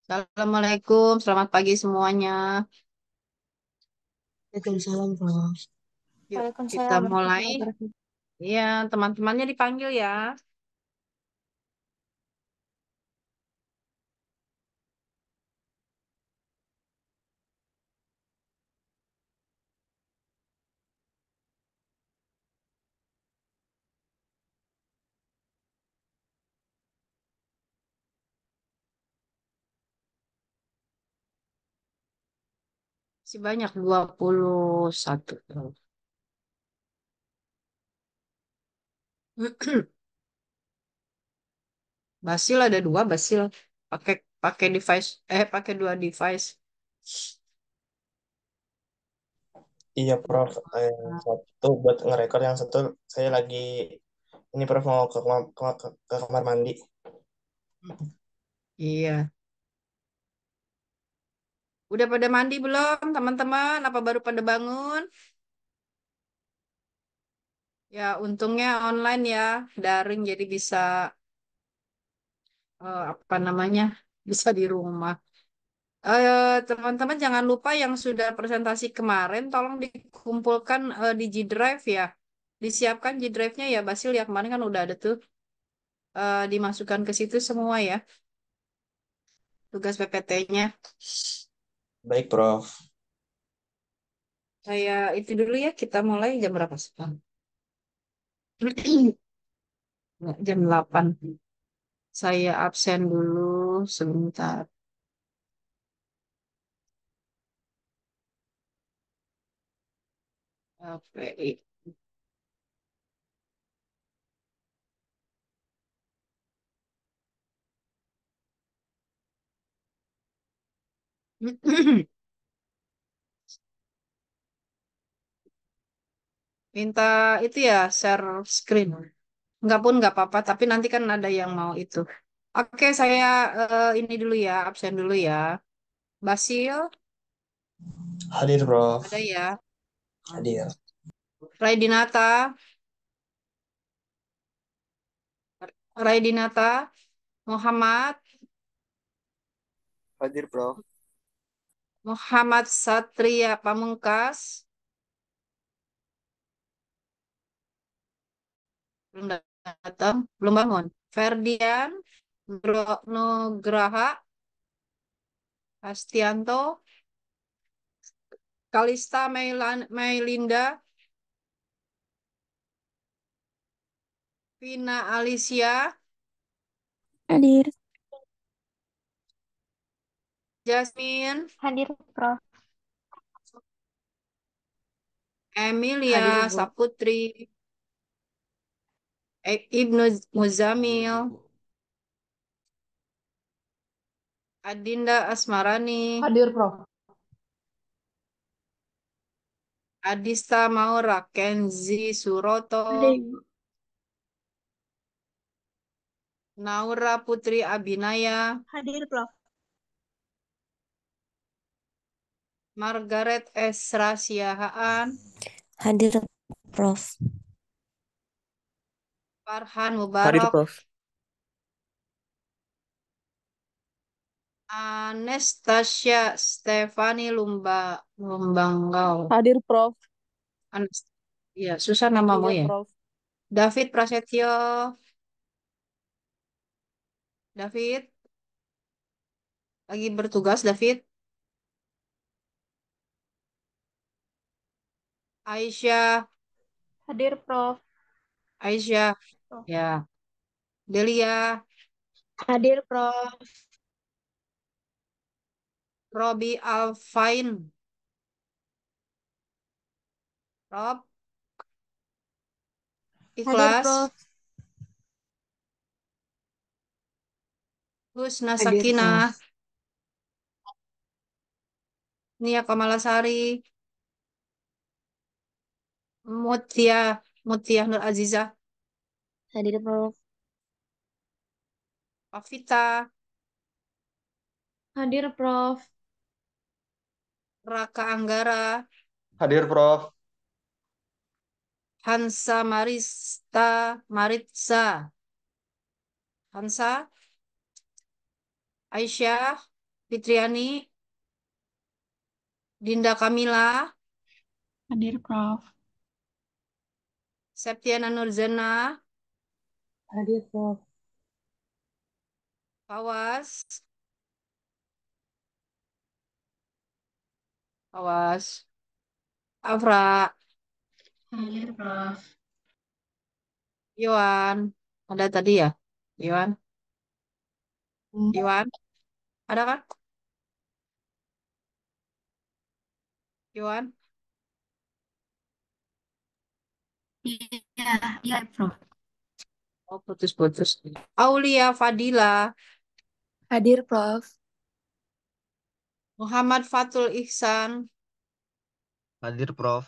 Assalamualaikum, selamat pagi semuanya. Waalaikumsalam, Prof. Yuk, kita Waalaikumsalam mulai. warahmatullahi wabarakatuh. Ya, teman-temannya dipanggil ya. Masih banyak 21. Basil ada dua, Basil. Pakai pakai device, pakai dua device. Iya, Prof. Yang satu buat ngerekord, yang satu saya lagi ini Prof mau ke kamar mandi. Iya. Udah pada mandi belum, teman-teman? Apa baru pada bangun? Ya, untungnya online ya, daring jadi bisa apa namanya? Bisa di rumah. Teman-teman jangan lupa yang sudah presentasi kemarin tolong dikumpulkan di G Drive ya. Disiapkan G Drive-nya ya Basil ya kemarin kan udah ada tuh dimasukkan ke situ semua ya tugas PPT-nya. Baik, Prof. Saya itu dulu ya kita mulai jam berapa sekarang? Jam 8. Saya absen dulu sebentar. API. Minta itu ya share screen. Enggak pun nggak apa-apa, tapi nanti kan ada yang mau itu. Oke, saya ini dulu ya, absen dulu ya. Basil, Hadir, ada Prof. ya. Hadir. Raidinata, Raidinata, Muhammad, Hadir, Prof. Muhammad Satria Pamungkas, belum datang, belum bangun. Ferdian, Nugraha, Astianto, Kalista Mailinda, Vina Alicia, Hadir, Jasmine, hadir, Prof. Emilia Hadir, Bu. Saputri, Ibnu Hadir, Muzamil, Bu. Adinda Asmarani, Hadir, Prof. Adista Maura, Kenzi Suroto, Ada Ibu. Naura Putri Abinaya, Hadir, Prof. Margaret Esra Siahaan, Hadir, Prof. Farhan Hadir, Mubarak, Prof. Anastasia Stefani Lumbanggal. Hadir, Prof. Ya, susah namamu Iya, ya. Prof. David Prasetyo, David, lagi bertugas, David. Aisyah, Hadir, Prof. Aisyah, Prof. ya. Delia, Hadir, Prof. Robi Alfain, Rob, Hadir, Ikhlas, Prof. Husna Hadir, Sakinah, Prof. Nia Kamalasari, Mutia, Mutia Nur Azizah, Hadir, Prof. Pavita, Hadir, Prof. Raka Anggara, Hadir, Prof. Hansa Marista, Maritza, Hansa, Aisyah, Fitriani, Dinda Kamila, Hadir, Prof. Septiana Nurzena, Hadir, Prof. Fawas, Fawas, Afra, Hadir, Prof. Iwan, ada tadi ya? Iwan, Iwan, ada kan? Iwan, Iya, iya, Prof. oh putus-putus. Aulia Fadila, Hadir, Prof. Muhammad Fatul Ihsan, Hadir, Prof.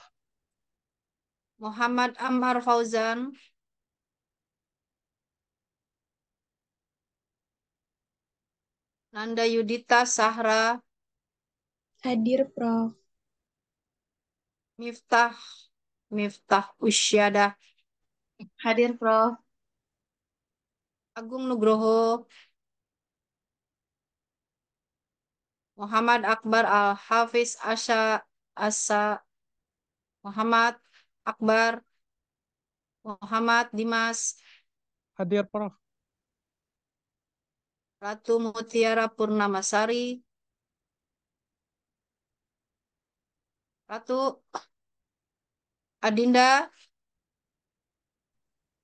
Muhammad Ammar Fauzan, Nanda Yudita Sahra, Hadir, Prof. Miftah, Miftah Usyada, Hadir, Prof. Agung Nugroho, Muhammad Akbar Al Hafiz Asa, Muhammad Akbar, Muhammad Dimas, Hadir, Prof. Ratu Mutiara Purnamasari, Ratu Adinda,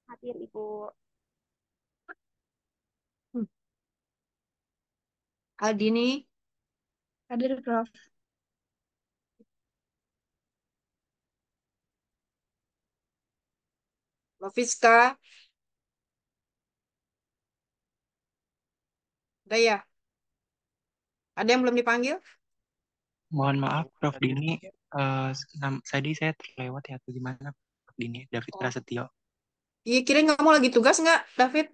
Hadir, Ibu. Aldini, Hadir, Prof. Lofiska, Daya. Ada yang belum dipanggil? Mohon maaf, Prof. Dini. Tadi saya terlewat ya, atau gimana, Prof. Dini? David Oh, Prasetyo. iya kirain kamu lagi tugas nggak, David?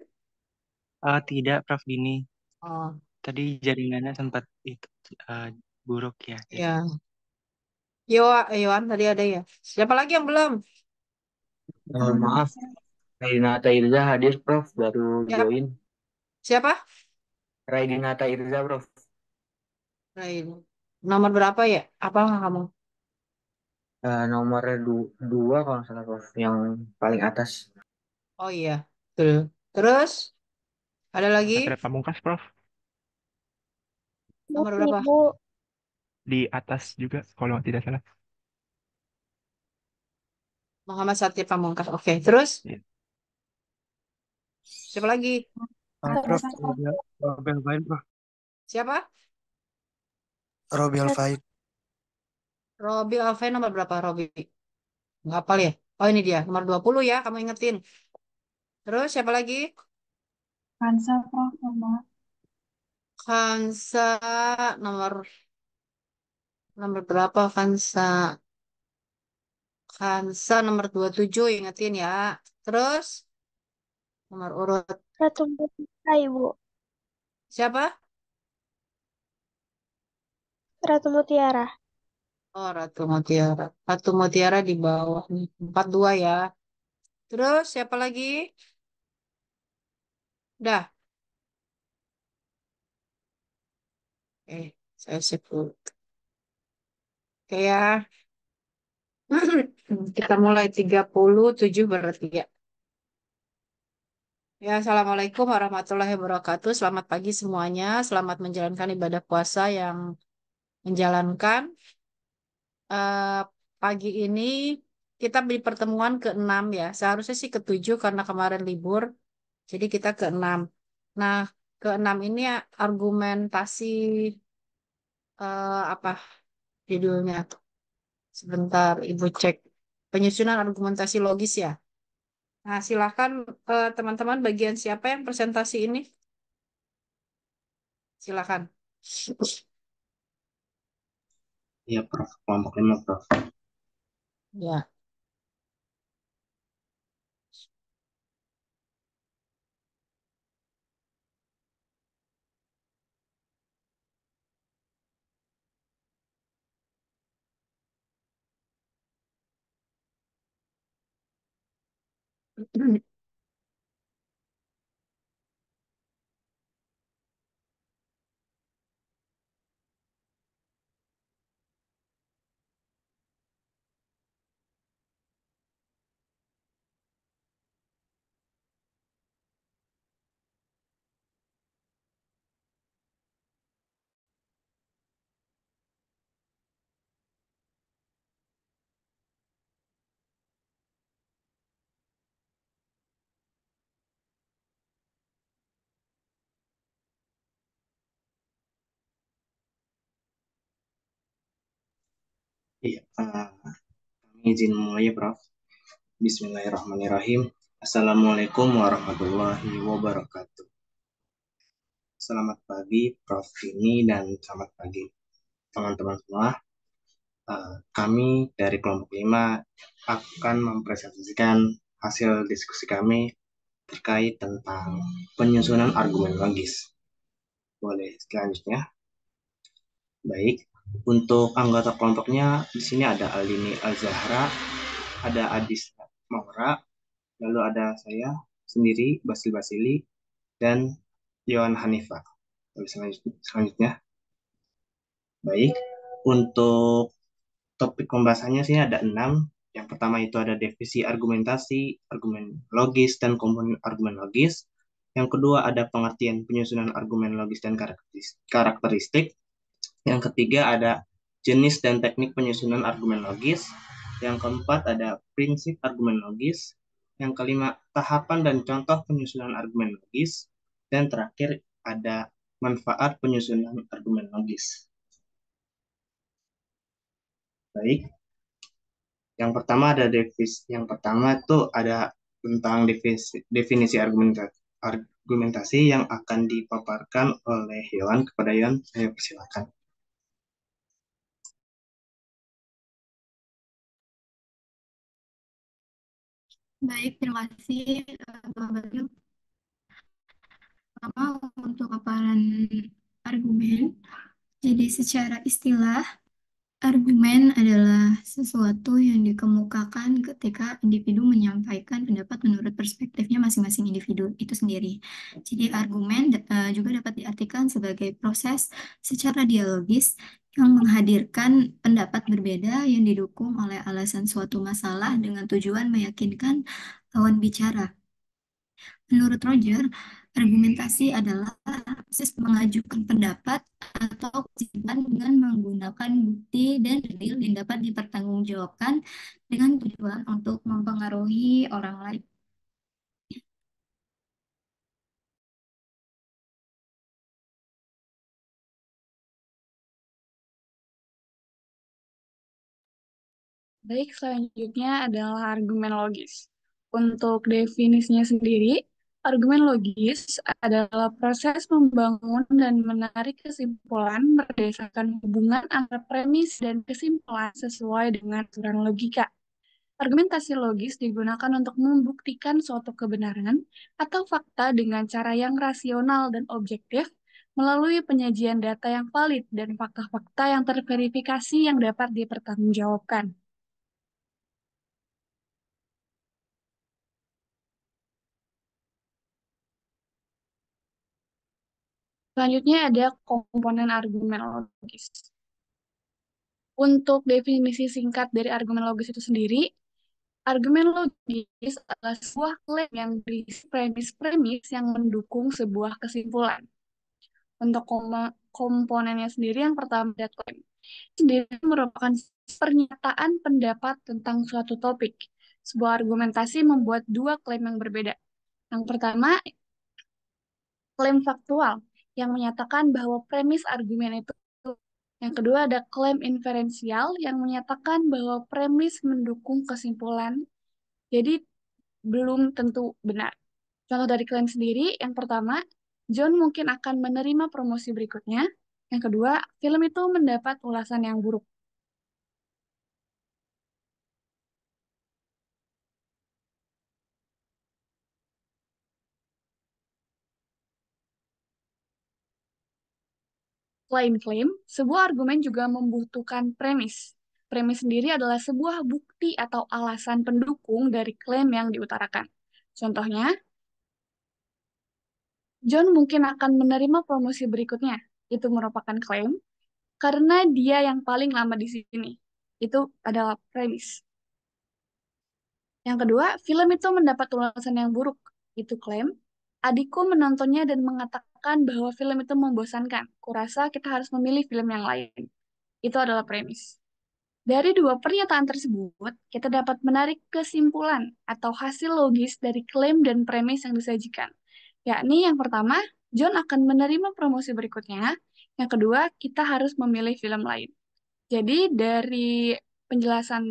Tidak, Prof. Dini. Oh, Tadi jaringannya sempat itu buruk ya. Jadi ya. Yohan tadi ada ya. Siapa lagi yang belum? Maaf, Raidinata Irza hadir, Prof. Baru Ya, join. siapa? Raidinata Irza, Prof. Lain. Nomor berapa ya? Apa kamu? Nomor dua kalau nggak salah, Prof. Yang paling atas. Oh iya, betul. Terus ada lagi? Satria Pamungkas, Prof. Nomor berapa? Ibu. Di atas juga, kalau tidak salah. Muhammad Satya Pamungkas. Oke, terus Ya. siapa lagi? Prof. Robi Alfain, Prof. Siapa? Robi Alfain. Robi Alven nomor berapa, Robi? Nggak hafal ya? Oh ini dia, nomor 20 ya, kamu ingetin. Terus siapa lagi? Kansa, Prof. Mama. Kansa nomor nomor berapa Kansa? Kansa nomor 27 ingetin ya. Terus nomor urut Ratu Mutiara, Ibu. siapa? Ratu Mutiara. Oh, Ratu Mutiara. Ratu Mutiara di bawah nih. 42 ya. Terus siapa lagi? Dah. Saya sebut. Oke ya. Kita mulai 37 berarti ya. Ya, Assalamualaikum warahmatullahi wabarakatuh. Selamat pagi semuanya. Selamat menjalankan ibadah puasa yang menjalankan. eh, Pagi ini kita di pertemuan ke-6 ya. Seharusnya sih ke-7 karena kemarin libur. Jadi kita ke-6. Nah, ke-6 ini argumentasi apa judulnya? Sebentar, Ibu cek. Penyusunan argumentasi logis ya. Nah, silahkan teman-teman bagian siapa yang presentasi ini? Silahkan. Iya, Prof. Kelompok 5, Prof. Ya. Iya, kami izin mulai ya, Prof. Bismillahirrahmanirrahim. Assalamualaikum warahmatullahi wabarakatuh. Selamat pagi, Prof. Dini, dan selamat pagi, teman-teman semua. Kami dari kelompok 5 akan mempresentasikan hasil diskusi kami terkait tentang penyusunan argumen logis. Boleh selanjutnya. Baik, untuk anggota kelompoknya di sini ada Alini Al-Zahra, ada Adis Maura, lalu ada saya sendiri, Basil Basili, dan Yohan Hanifa. Lalu selanjutnya. Baik, untuk topik pembahasannya sini ada 6. Yang pertama itu ada definisi argumentasi, argumen logis, dan komponen argumen logis. Yang kedua ada pengertian penyusunan argumen logis dan karakteristik. Yang ketiga ada jenis dan teknik penyusunan argumen logis. Yang keempat ada prinsip argumen logis. Yang kelima tahapan dan contoh penyusunan argumen logis. Dan terakhir ada manfaat penyusunan argumen logis. Baik, yang pertama itu ada tentang definisi argumentasi yang akan dipaparkan oleh Yohan. Kepada Yohan, saya persilakan. Baik, terima kasih Pak Bagio. Pertama untuk paparan argumen. Jadi secara istilah, argumen adalah sesuatu yang dikemukakan ketika individu menyampaikan pendapat menurut perspektifnya masing-masing individu itu sendiri. Jadi argumen juga dapat diartikan sebagai proses secara dialogis yang menghadirkan pendapat berbeda yang didukung oleh alasan suatu masalah dengan tujuan meyakinkan lawan bicara. Menurut Roger, argumentasi adalah proses mengajukan pendapat atau kesimpulan dengan menggunakan bukti dan dalil yang dapat dipertanggungjawabkan dengan tujuan untuk mempengaruhi orang lain. Baik, selanjutnya adalah argumen logis. Untuk definisinya sendiri, argumen logis adalah proses membangun dan menarik kesimpulan berdasarkan hubungan antara premis dan kesimpulan sesuai dengan aturan logika. Argumentasi logis digunakan untuk membuktikan suatu kebenaran atau fakta dengan cara yang rasional dan objektif melalui penyajian data yang valid dan fakta-fakta yang terverifikasi yang dapat dipertanggungjawabkan. Selanjutnya ada komponen argumen logis. Untuk definisi singkat dari argumen logis itu sendiri, argumen logis adalah sebuah klaim yang berisi premis-premis yang mendukung sebuah kesimpulan. Untuk komponennya sendiri, yang pertama ada klaim. Sendiri merupakan pernyataan pendapat tentang suatu topik. Sebuah argumentasi membuat dua klaim yang berbeda. Yang pertama, klaim faktual yang menyatakan bahwa premis argumen itu. Yang kedua ada klaim inferensial yang menyatakan bahwa premis mendukung kesimpulan, jadi belum tentu benar. Contoh dari klaim sendiri, yang pertama, John mungkin akan menerima promosi berikutnya. Yang kedua, film itu mendapat ulasan yang buruk. Klaim-klaim, sebuah argumen juga membutuhkan premis. Premis sendiri adalah sebuah bukti atau alasan pendukung dari klaim yang diutarakan. Contohnya, John mungkin akan menerima promosi berikutnya. Itu merupakan klaim karena dia yang paling lama di sini. Itu adalah premis. Yang kedua, film itu mendapat ulasan yang buruk. Itu klaim. Adikku menontonnya dan mengatakan bahwa film itu membosankan. Kurasa kita harus memilih film yang lain. Itu adalah premis. Dari dua pernyataan tersebut, kita dapat menarik kesimpulan atau hasil logis dari klaim dan premis yang disajikan. Yakni yang pertama, John akan menerima promosi berikutnya. Yang kedua, kita harus memilih film lain. Jadi dari penjelasan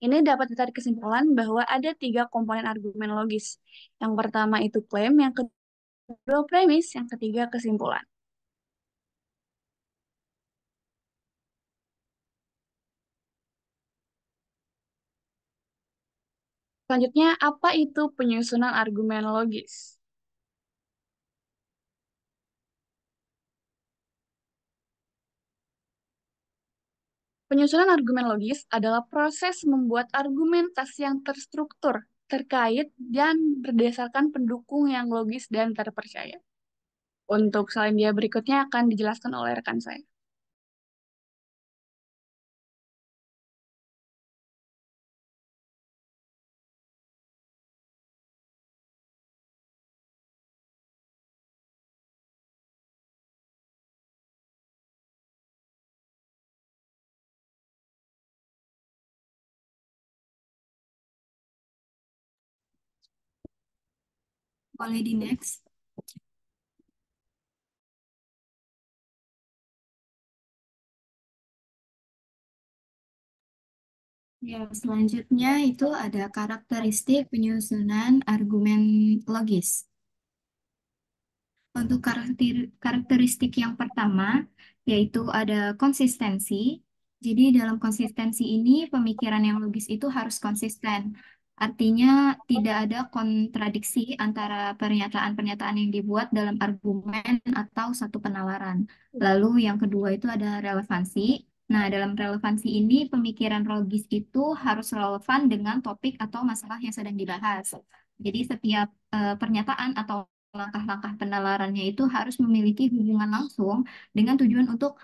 ini dapat ditarik kesimpulan bahwa ada 3 komponen argumen logis. Yang pertama itu klaim, yang kedua premis, yang ketiga kesimpulan. Selanjutnya, apa itu penyusunan argumen logis? Penyusunan argumen logis adalah proses membuat argumentasi yang terstruktur, terkait, dan berdasarkan pendukung yang logis dan terpercaya. Untuk selanjutnya berikutnya akan dijelaskan oleh rekan saya. Boleh di next. Ya, selanjutnya itu ada karakteristik penyusunan argumen logis. Untuk karakteristik yang pertama, yaitu ada konsistensi. Jadi dalam konsistensi ini, pemikiran yang logis itu harus konsisten. Artinya tidak ada kontradiksi antara pernyataan-pernyataan yang dibuat dalam argumen atau satu penawaran. Lalu yang kedua itu ada relevansi. Nah, dalam relevansi ini, pemikiran logis itu harus relevan dengan topik atau masalah yang sedang dibahas. Jadi setiap pernyataan atau langkah-langkah penalarannya itu harus memiliki hubungan langsung dengan tujuan untuk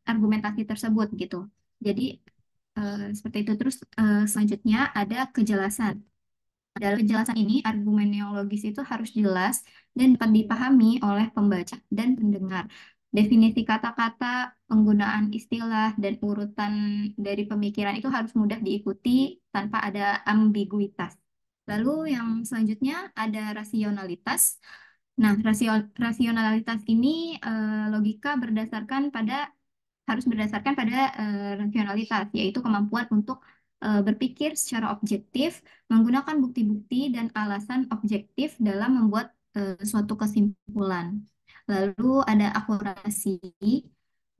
argumentasi tersebut gitu. Jadi seperti itu. Terus selanjutnya ada kejelasan. Dalam kejelasan ini, argumen yang logis itu harus jelas dan dapat dipahami oleh pembaca dan pendengar. Definisi kata-kata, penggunaan istilah, dan urutan dari pemikiran itu harus mudah diikuti tanpa ada ambiguitas. Lalu yang selanjutnya ada rasionalitas. Nah, rasionalitas ini logika harus berdasarkan pada rasionalitas, yaitu kemampuan untuk berpikir secara objektif, menggunakan bukti-bukti dan alasan objektif dalam membuat suatu kesimpulan. Lalu ada akurasi.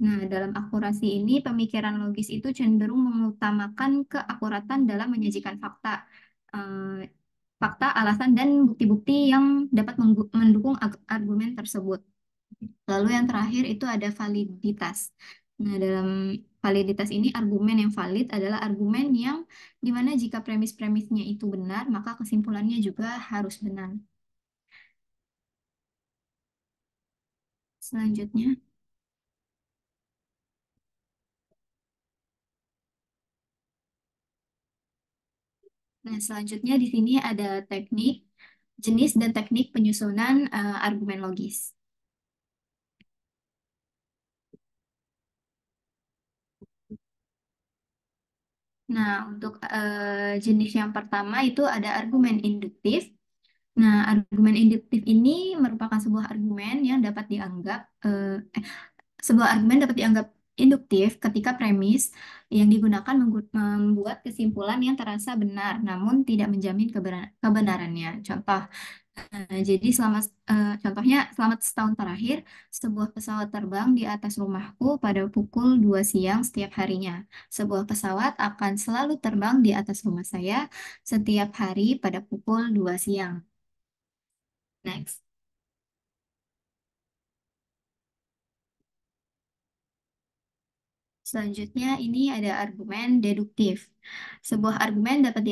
Nah, dalam akurasi ini pemikiran logis itu cenderung mengutamakan keakuratan dalam menyajikan fakta. Fakta, alasan, dan bukti-bukti yang dapat mendukung argumen tersebut. Lalu yang terakhir itu ada validitas. Nah, dalam validitas ini argumen yang valid adalah argumen yang dimana jika premis-premisnya itu benar, maka kesimpulannya juga harus benar. Selanjutnya. Nah, selanjutnya di sini ada teknik, jenis dan teknik penyusunan argumen logis. Nah, untuk jenis yang pertama itu ada argumen induktif. Nah, argumen induktif ini merupakan sebuah argumen yang dapat dianggap sebuah argumen dapat dianggap induktif ketika premis yang digunakan membuat kesimpulan yang terasa benar, namun tidak menjamin kebenarannya. Jadi contohnya selama setahun terakhir, sebuah pesawat terbang di atas rumahku pada pukul 2 siang setiap harinya. Sebuah pesawat akan selalu terbang di atas rumah saya setiap hari pada pukul 2 siang. Next. Selanjutnya ini ada argumen deduktif. Sebuah argumen dapat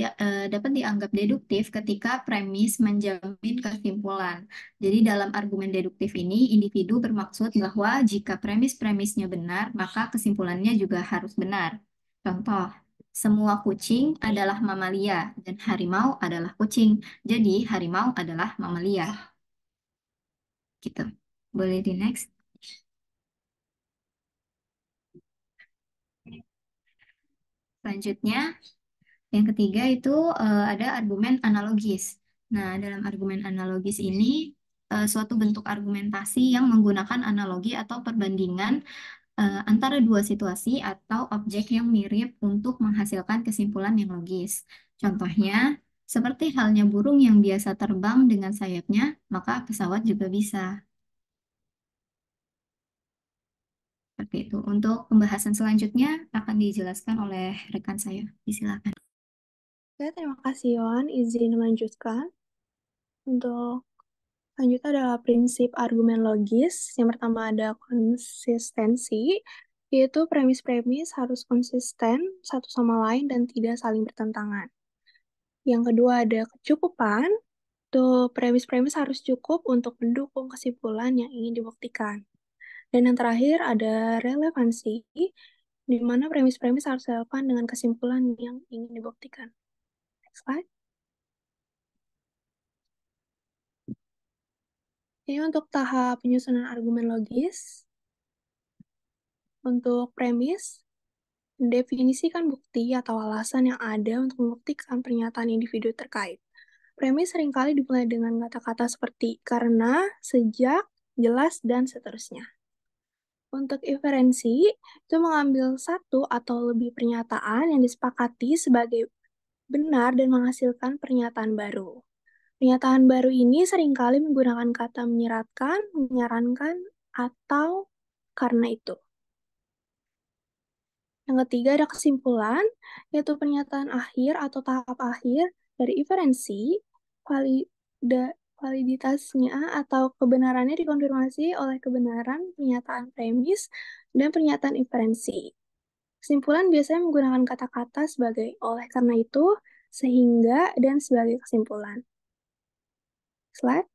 dianggap deduktif ketika premis menjamin kesimpulan. Jadi dalam argumen deduktif ini, individu bermaksud bahwa jika premis-premisnya benar, maka kesimpulannya juga harus benar. Contoh, semua kucing adalah mamalia dan harimau adalah kucing. Jadi harimau adalah mamalia. Gitu. Boleh di next. Selanjutnya, yang ketiga itu ada argumen analogis. Nah, dalam argumen analogis ini suatu bentuk argumentasi yang menggunakan analogi atau perbandingan antara dua situasi atau objek yang mirip untuk menghasilkan kesimpulan yang logis. Contohnya, seperti halnya burung yang biasa terbang dengan sayapnya, maka pesawat juga bisa. Seperti itu. Untuk pembahasan selanjutnya akan dijelaskan oleh rekan saya. Silakan. Oke, terima kasih Yohan. Izin melanjutkan. Untuk selanjutnya adalah prinsip argumen logis. Yang pertama ada konsistensi, yaitu premis-premis harus konsisten satu sama lain dan tidak saling bertentangan. Yang kedua ada kecukupan, tuh premis-premis harus cukup untuk mendukung kesimpulan yang ingin dibuktikan. Dan yang terakhir ada relevansi, di mana premis-premis harus relevan dengan kesimpulan yang ingin dibuktikan. Next slide. Ini untuk tahap penyusunan argumen logis. Untuk premis, definisikan bukti atau alasan yang ada untuk membuktikan pernyataan individu terkait. Premis seringkali dimulai dengan kata-kata seperti karena, sejak, jelas, dan seterusnya. Untuk inferensi, itu mengambil satu atau lebih pernyataan yang disepakati sebagai benar dan menghasilkan pernyataan baru. Pernyataan baru ini seringkali menggunakan kata menyeratkan, menyarankan, atau karena itu. Yang ketiga ada kesimpulan, yaitu pernyataan akhir atau tahap akhir dari inferensi, validitasnya atau kebenarannya dikonfirmasi oleh kebenaran pernyataan premis dan pernyataan inferensi. Kesimpulan biasanya menggunakan kata-kata sebagai oleh karena itu, sehingga, dan sebagai kesimpulan. Slide.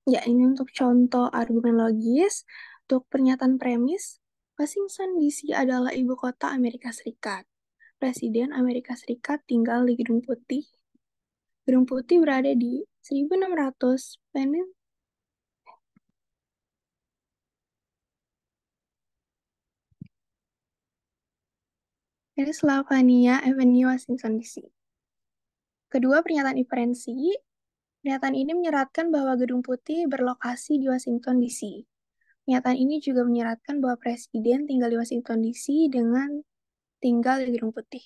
Ya, ini untuk contoh argumen logis. Untuk pernyataan premis, Washington DC adalah ibu kota Amerika Serikat. Presiden Amerika Serikat tinggal di Gedung Putih. Gedung Putih berada di 1600 Pennsylvania Avenue, Washington DC. Kedua, pernyataan inferensi. Pernyataan ini menyeratkan bahwa Gedung Putih berlokasi di Washington DC. Pernyataan ini juga menyeratkan bahwa Presiden tinggal di Washington DC dengan tinggal di Gedung Putih.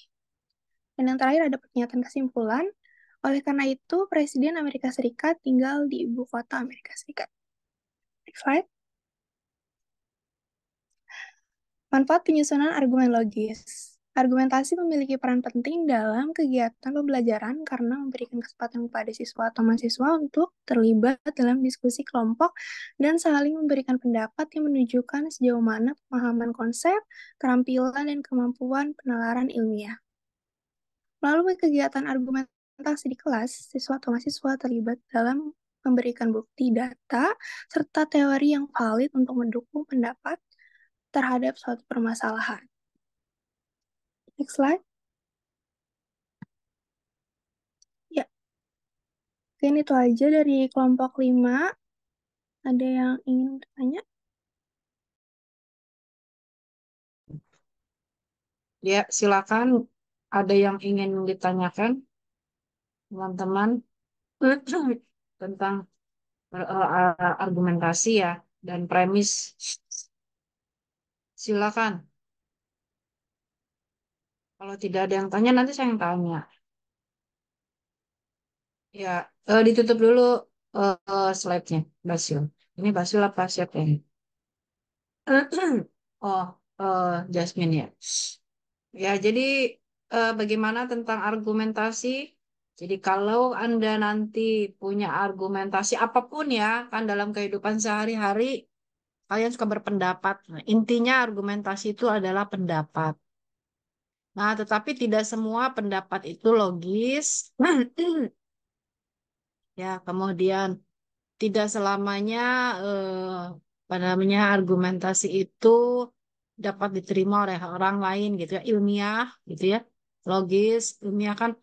Dan yang terakhir ada pernyataan kesimpulan. Oleh karena itu, Presiden Amerika Serikat tinggal di ibu kota Amerika Serikat. Next slide. Manfaat penyusunan argumen logis. Argumentasi memiliki peran penting dalam kegiatan pembelajaran karena memberikan kesempatan kepada siswa atau mahasiswa untuk terlibat dalam diskusi kelompok dan saling memberikan pendapat yang menunjukkan sejauh mana pemahaman konsep, keterampilan, dan kemampuan penalaran ilmiah. Melalui kegiatan argumentasi di kelas, siswa atau mahasiswa terlibat dalam memberikan bukti, data, serta teori yang valid untuk mendukung pendapat terhadap suatu permasalahan. Next slide. Ya. Mungkin itu aja dari kelompok 5. Ada yang ingin bertanya? Ya, silakan. Ada yang ingin ditanyakan, teman-teman, tentang argumentasi ya dan premis. Silakan. Kalau tidak ada yang tanya, nanti saya yang tanya. Ya, ditutup dulu slide-nya, Basil. Ini Basil apa siapa ini? Oh, Jasmine ya. Ya, jadi bagaimana tentang argumentasi? Jadi kalau Anda nanti punya argumentasi apapun ya, kan dalam kehidupan sehari-hari, kalian suka berpendapat. Nah, intinya argumentasi itu adalah pendapat. Nah, tetapi tidak semua pendapat itu logis. Ya, kemudian tidak selamanya apa namanya argumentasi itu dapat diterima oleh orang lain gitu ya, ilmiah gitu ya. Logis, ilmiah kan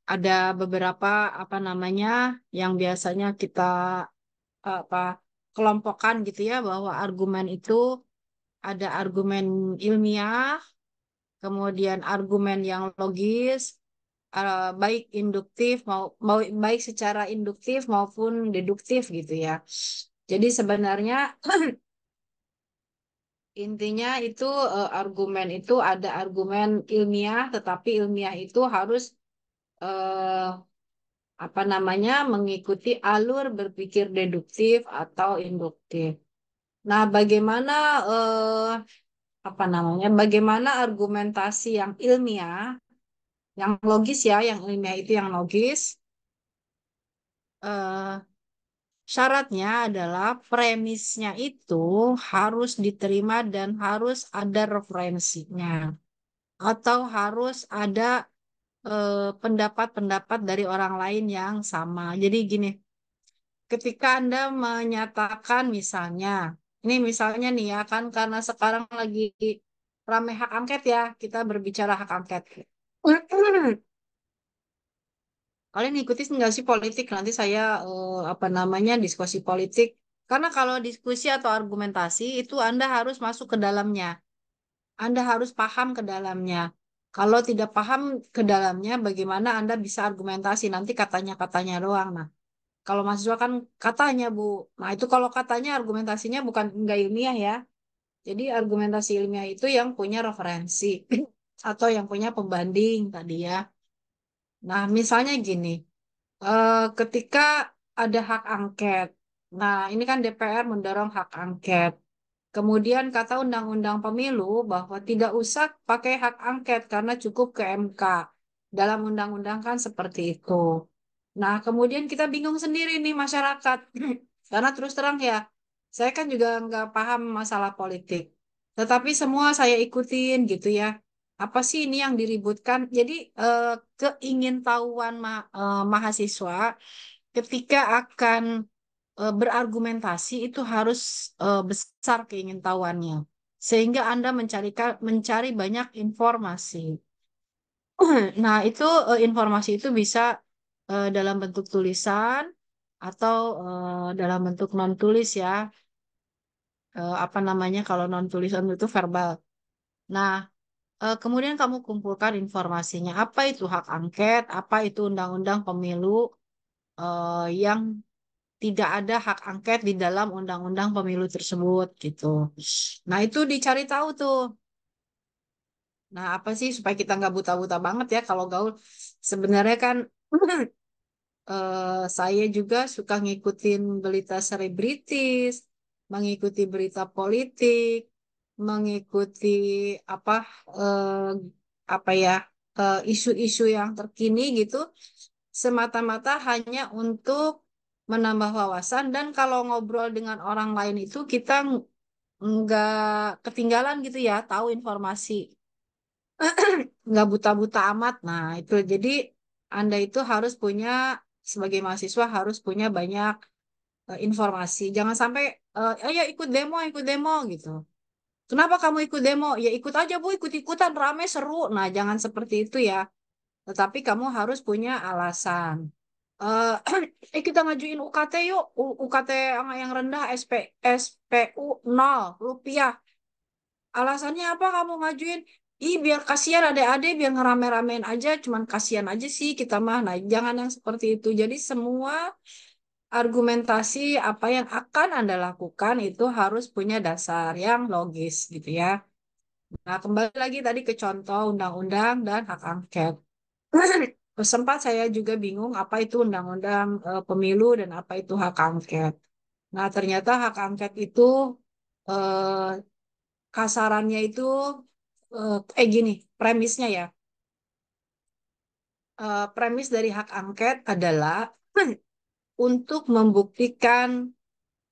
ada beberapa apa namanya yang biasanya kita apa kelompokkan gitu ya bahwa argumen itu ada argumen ilmiah, kemudian argumen yang logis, baik induktif mau baik secara induktif maupun deduktif gitu ya. Jadi sebenarnya intinya itu argumen itu ada argumen ilmiah, tetapi ilmiah itu harus eh, apa namanya mengikuti alur berpikir deduktif atau induktif. Nah, bagaimana eh, apa namanya? Bagaimana argumentasi yang ilmiah, yang logis ya, yang ilmiah itu yang logis. eh, Syaratnya adalah premisnya itu harus diterima dan harus ada referensinya, atau harus ada pendapat-pendapat dari orang lain yang sama. Jadi gini, ketika Anda menyatakan misalnya, ini misalnya nih ya kan karena sekarang lagi rame hak angket ya, kita berbicara hak angket. Kalian ikuti nggak sih politik? Nanti saya apa namanya diskusi politik. Karena kalau diskusi atau argumentasi itu Anda harus masuk ke dalamnya. Anda harus paham ke dalamnya. Kalau tidak paham ke dalamnya, bagaimana Anda bisa argumentasi? Nanti katanya-katanya doang. Nah, kalau mahasiswa kan katanya, Bu. Nah, itu kalau katanya argumentasinya bukan nggak ilmiah ya. Jadi argumentasi ilmiah itu yang punya referensi atau yang punya pembanding tadi ya. Nah, misalnya gini, ketika ada hak angket. Nah, ini kan DPR mendorong hak angket. Kemudian kata Undang-Undang Pemilu bahwa tidak usah pakai hak angket karena cukup ke MK. Dalam undang-undang kan seperti itu. Nah, kemudian kita bingung sendiri nih masyarakat. Karena terus terang ya, saya kan juga nggak paham masalah politik. Tetapi semua saya ikutin gitu ya. Apa sih ini yang diributkan? Jadi keingintahuan mahasiswa ketika akan berargumentasi itu harus besar keingintahuannya. Sehingga Anda mencari banyak informasi. Nah, itu informasi itu bisa dalam bentuk tulisan atau dalam bentuk non tulis ya. Apa namanya kalau non tulisan itu verbal. Nah, kemudian kamu kumpulkan informasinya. Apa itu hak angket? Apa itu undang-undang pemilu yang tidak ada hak angket di dalam undang-undang pemilu tersebut gitu. Nah, itu dicari tahu tuh. Nah, apa sih supaya kita nggak buta-buta banget ya kalau gaul. Sebenarnya kan saya juga suka ngikutin berita selebritis, mengikuti berita politik, mengikuti apa eh, apa ya isu-isu yang terkini gitu, semata-mata hanya untuk menambah wawasan dan kalau ngobrol dengan orang lain itu kita nggak ketinggalan gitu ya, tahu informasi, nggak buta-buta amat. Nah, itu jadi Anda itu harus punya sebagai mahasiswa harus punya banyak informasi. Jangan sampai ya ikut demo gitu. Kenapa kamu ikut demo? Ya ikut aja Bu, ikut-ikutan rame seru. Nah, jangan seperti itu ya. Tetapi kamu harus punya alasan. Eh kita ngajuin UKT yuk. UKT yang rendah SPU 0 rupiah. Alasannya apa kamu ngajuin? Ih, biar kasihan adik-adik, biar ngerame-ramein aja, cuman kasihan aja sih kita mah. Nah, jangan yang seperti itu. Jadi semua argumentasi apa yang akan Anda lakukan itu harus punya dasar yang logis gitu ya. Nah, kembali lagi tadi ke contoh undang-undang dan hak angket. Sempat saya juga bingung apa itu undang-undang pemilu dan apa itu hak angket. Nah, ternyata hak angket itu eh, kasarannya itu gini, premisnya ya. Premis dari hak angket adalah untuk membuktikan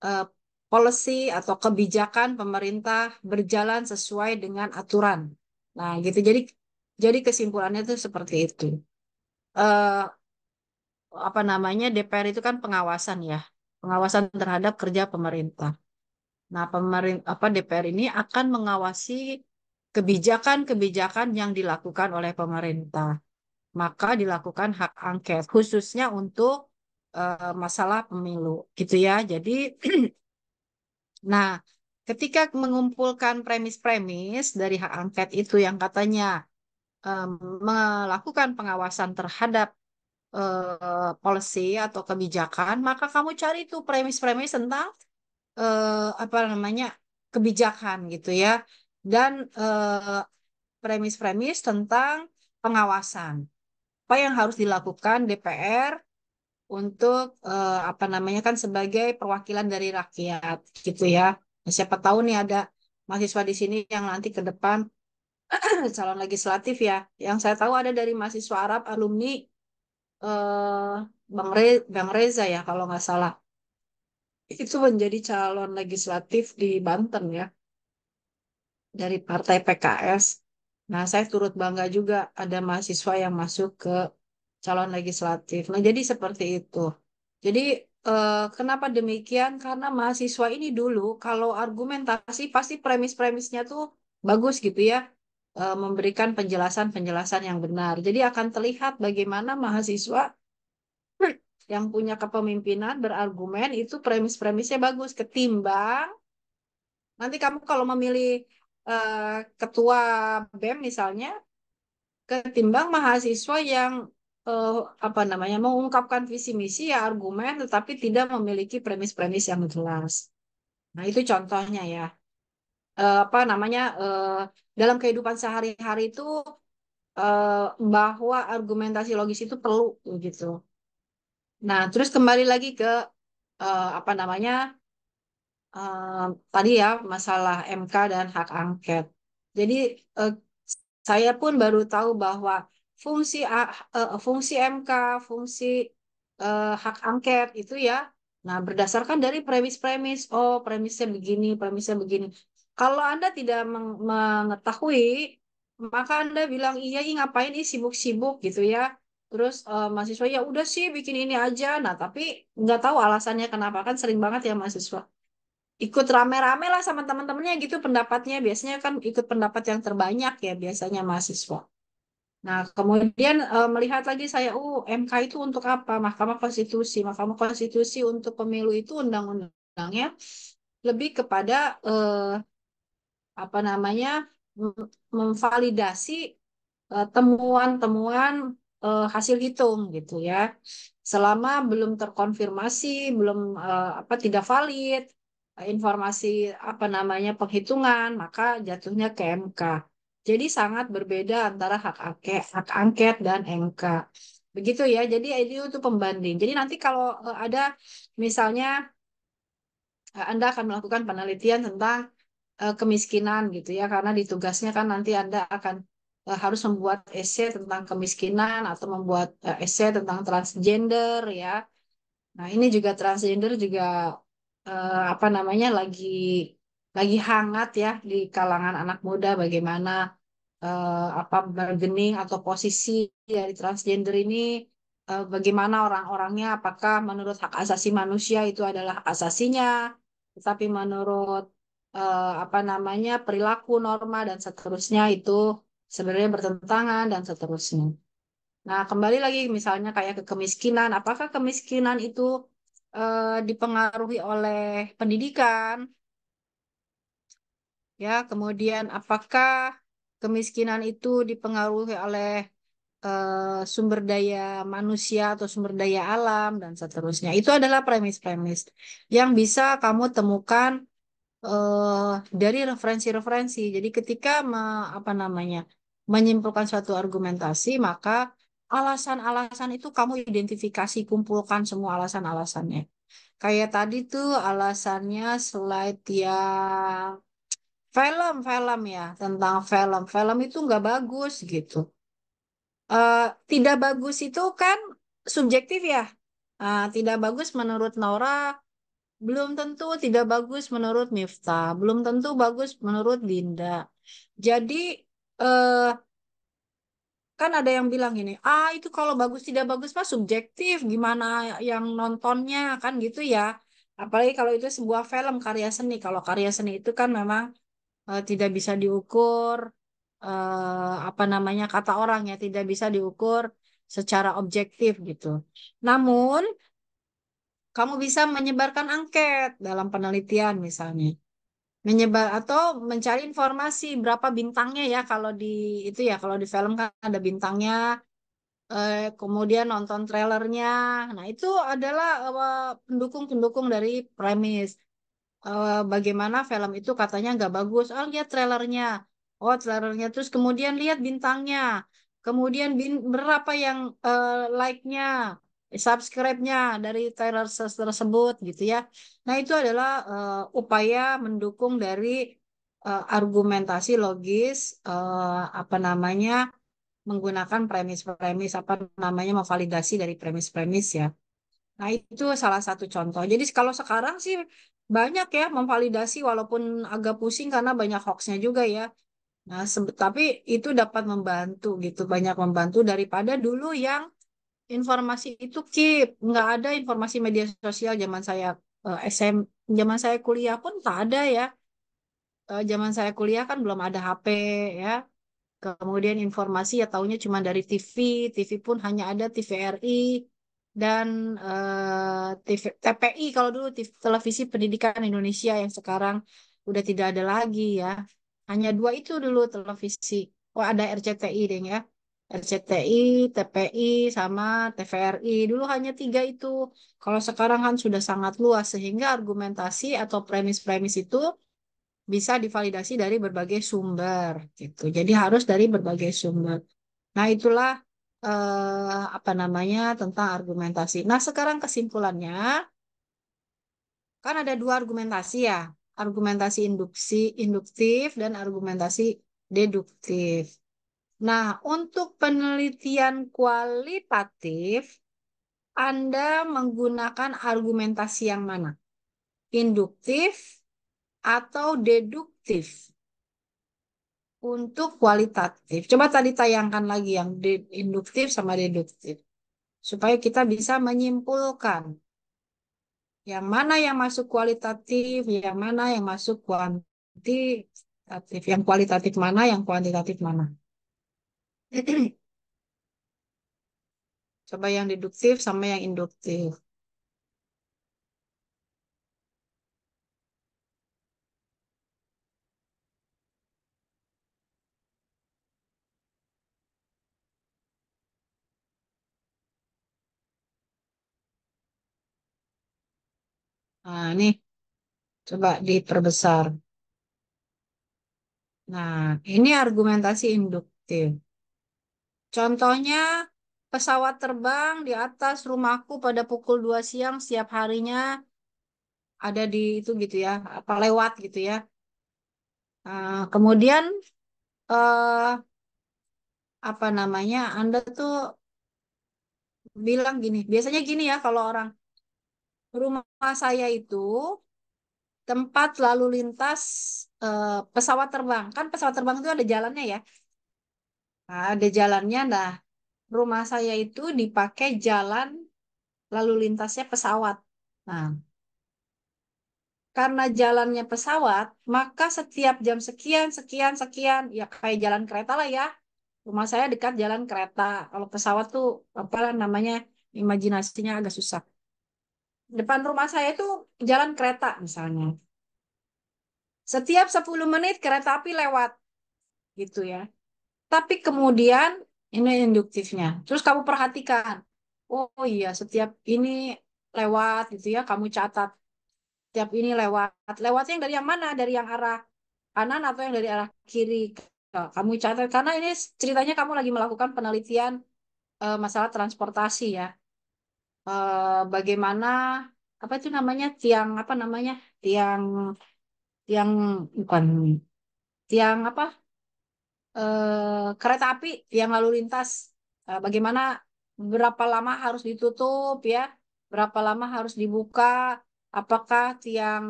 eh, policy atau kebijakan pemerintah berjalan sesuai dengan aturan. Nah, gitu. Jadi kesimpulannya itu seperti itu. Eh, Apa namanya DPR itu kan pengawasan ya, pengawasan terhadap kerja pemerintah. Nah, apa DPR ini akan mengawasi kebijakan-kebijakan yang dilakukan oleh pemerintah. Maka dilakukan hak angket khususnya untuk masalah pemilu gitu ya. Jadi nah, ketika mengumpulkan premis-premis dari hak angket itu yang katanya em, melakukan pengawasan terhadap policy atau kebijakan, maka kamu cari tuh premis-premis tentang apa namanya kebijakan gitu ya, dan premis-premis tentang pengawasan. Apa yang harus dilakukan DPR untuk apa namanya kan sebagai perwakilan dari rakyat gitu ya. Nah, siapa tahu nih ada mahasiswa di sini yang nanti ke depan calon legislatif ya. Yang saya tahu ada dari mahasiswa Arab alumni eh, Bang Reza ya kalau nggak salah. Itu menjadi calon legislatif di Banten ya dari Partai PKS. Nah, saya turut bangga juga ada mahasiswa yang masuk ke calon legislatif. Nah, jadi seperti itu. Jadi, kenapa demikian? Karena mahasiswa ini dulu, kalau argumentasi pasti premis-premisnya tuh bagus gitu ya, memberikan penjelasan-penjelasan yang benar. Jadi akan terlihat bagaimana mahasiswa yang punya kepemimpinan berargumen itu premis-premisnya bagus ketimbang nanti kamu kalau memilih eh, ketua BEM misalnya, ketimbang mahasiswa yang eh, apa namanya mengungkapkan visi misi ya argumen tetapi tidak memiliki premis-premis yang jelas. Nah, itu contohnya ya. Apa namanya dalam kehidupan sehari-hari itu eh, bahwa argumentasi logis itu perlu gitu. Nah, terus kembali lagi ke apa namanya eh, tadi ya masalah MK dan hak angket. Jadi eh, saya pun baru tahu bahwa fungsi MK, fungsi hak angket itu ya, nah berdasarkan dari premis-premis. Oh, premisnya begini, premisnya begini. Kalau Anda tidak mengetahui, maka Anda bilang iya, ih ngapain ih sibuk-sibuk gitu ya. Terus mahasiswa ya udah sih bikin ini aja. Nah, tapi nggak tahu alasannya kenapa kan sering banget ya mahasiswa ikut rame-rame lah sama teman-temannya gitu pendapatnya. Biasanya kan ikut pendapat yang terbanyak ya biasanya mahasiswa. Nah, kemudian melihat lagi saya, MK itu untuk apa? Mahkamah Konstitusi. Mahkamah Konstitusi untuk pemilu itu undang-undangnya lebih kepada apa namanya memvalidasi temuan-temuan hasil hitung gitu ya. Selama belum terkonfirmasi, belum apa tidak valid informasi apa namanya penghitungan, maka jatuhnya ke MK. Jadi sangat berbeda antara hak angket dan MK. Begitu ya. Jadi ini untuk pembanding. Jadi nanti kalau ada misalnya Anda akan melakukan penelitian tentang kemiskinan gitu ya karena di tugasnya kan nanti Anda akan harus membuat esai tentang kemiskinan atau membuat esai tentang transgender ya. Nah, ini juga transgender juga apa namanya lagi hangat ya di kalangan anak muda bagaimana apa bargaining atau posisi dari transgender ini bagaimana orang-orangnya apakah menurut hak asasi manusia itu adalah hak asasinya tetapi menurut apa namanya perilaku norma dan seterusnya itu sebenarnya bertentangan dan seterusnya. Nah, kembali lagi misalnya kayak ke kemiskinan, apakah kemiskinan itu dipengaruhi oleh pendidikan? Ya, kemudian apakah kemiskinan itu dipengaruhi oleh sumber daya manusia atau sumber daya alam dan seterusnya? Itu adalah premis-premis yang bisa kamu temukan dari referensi-referensi. Jadi ketika apa namanya menyimpulkan suatu argumentasi, maka alasan-alasan itu kamu identifikasi, kumpulkan semua alasan-alasannya. Kayak tadi tuh alasannya slide yang film-film ya tentang film. Film itu nggak bagus gitu. Tidak bagus itu kan subjektif ya. Tidak bagus menurut Nora, belum tentu tidak bagus menurut Miftah, belum tentu bagus menurut Dinda. Jadi eh, kan ada yang bilang gini, itu kalau bagus tidak bagus mah subjektif, gimana yang nontonnya kan gitu ya. Apalagi kalau itu sebuah film karya seni. Kalau karya seni itu kan memang tidak bisa diukur apa namanya kata orang ya, tidak bisa diukur secara objektif gitu. Namun kamu bisa menyebarkan angket dalam penelitian misalnya. menyebar atau mencari informasi berapa bintangnya ya kalau di itu ya kalau di film kan ada bintangnya, kemudian nonton trailernya. Nah, itu adalah pendukung-pendukung dari premis. Bagaimana film itu katanya nggak bagus. Oh, lihat trailernya. Oh, trailernya. Terus kemudian lihat bintangnya. Kemudian berapa yang like-nya, subscribe-nya dari trailer tersebut gitu ya. Nah, itu adalah upaya mendukung dari argumentasi logis, apa namanya, menggunakan premis-premis, apa namanya, memvalidasi dari premis-premis ya. Nah, itu salah satu contoh. Jadi kalau sekarang sih banyak ya memvalidasi walaupun agak pusing karena banyak hoaxnya juga ya. Nah, tapi itu dapat membantu gitu, banyak membantu daripada dulu yang informasi itu keep, nggak ada informasi media sosial zaman saya SM, zaman saya kuliah pun tak ada ya. Zaman saya kuliah kan belum ada HP ya. Kemudian informasi ya taunya cuma dari TV, TV pun hanya ada TVRI dan TV, TPI kalau dulu TV, Televisi Pendidikan Indonesia yang sekarang udah tidak ada lagi ya. Hanya dua itu dulu televisi. Oh ada RCTI deh ya. RCTI, TPI, sama TVRI. Dulu hanya tiga itu. Kalau sekarang kan sudah sangat luas sehingga argumentasi atau premis-premis itu bisa divalidasi dari berbagai sumber gitu. Jadi harus dari berbagai sumber. Nah, itulah apa namanya tentang argumentasi. Nah, sekarang kesimpulannya kan ada dua argumentasi ya. Argumentasi induktif dan argumentasi deduktif. Nah, untuk penelitian kualitatif Anda menggunakan argumentasi yang mana? Induktif atau deduktif? Untuk kualitatif, coba tadi tayangkan lagi yang induktif sama deduktif, supaya kita bisa menyimpulkan yang mana yang masuk kualitatif, yang mana yang masuk kuantitatif, yang kualitatif mana, yang kuantitatif mana. Coba yang deduktif sama yang induktif. Nah, ini coba diperbesar. Nah, ini argumentasi induktif. Contohnya, pesawat terbang di atas rumahku pada pukul 2 siang setiap harinya ada di itu gitu ya, apa lewat gitu ya. Kemudian eh, apa namanya, Anda tuh bilang gini, biasanya gini ya kalau orang rumah saya itu tempat lalu lintas pesawat terbang. Kan pesawat terbang itu ada jalannya ya. Nah, ada jalannya. Nah, rumah saya itu dipakai jalan lalu lintasnya pesawat. Nah, karena jalannya pesawat, maka setiap jam sekian, sekian, sekian, ya kayak jalan kereta lah ya. Rumah saya dekat jalan kereta. Kalau pesawat tuh apa namanya, imajinasinya agak susah. Depan rumah saya itu jalan kereta misalnya. Setiap 10 menit kereta api lewat gitu ya. Tapi kemudian ini induktifnya. Terus kamu perhatikan. Oh iya, setiap ini lewat gitu ya, kamu catat. Setiap ini lewat. Lewatnya yang dari yang mana? Dari yang arah kanan atau yang dari arah kiri? Kamu catat karena ini ceritanya kamu lagi melakukan penelitian masalah transportasi ya. Bagaimana apa itu namanya tiang apa namanya tiang tiang bukan tiang apa kereta api yang lalu lintas. Bagaimana berapa lama harus ditutup ya, berapa lama harus dibuka, apakah tiang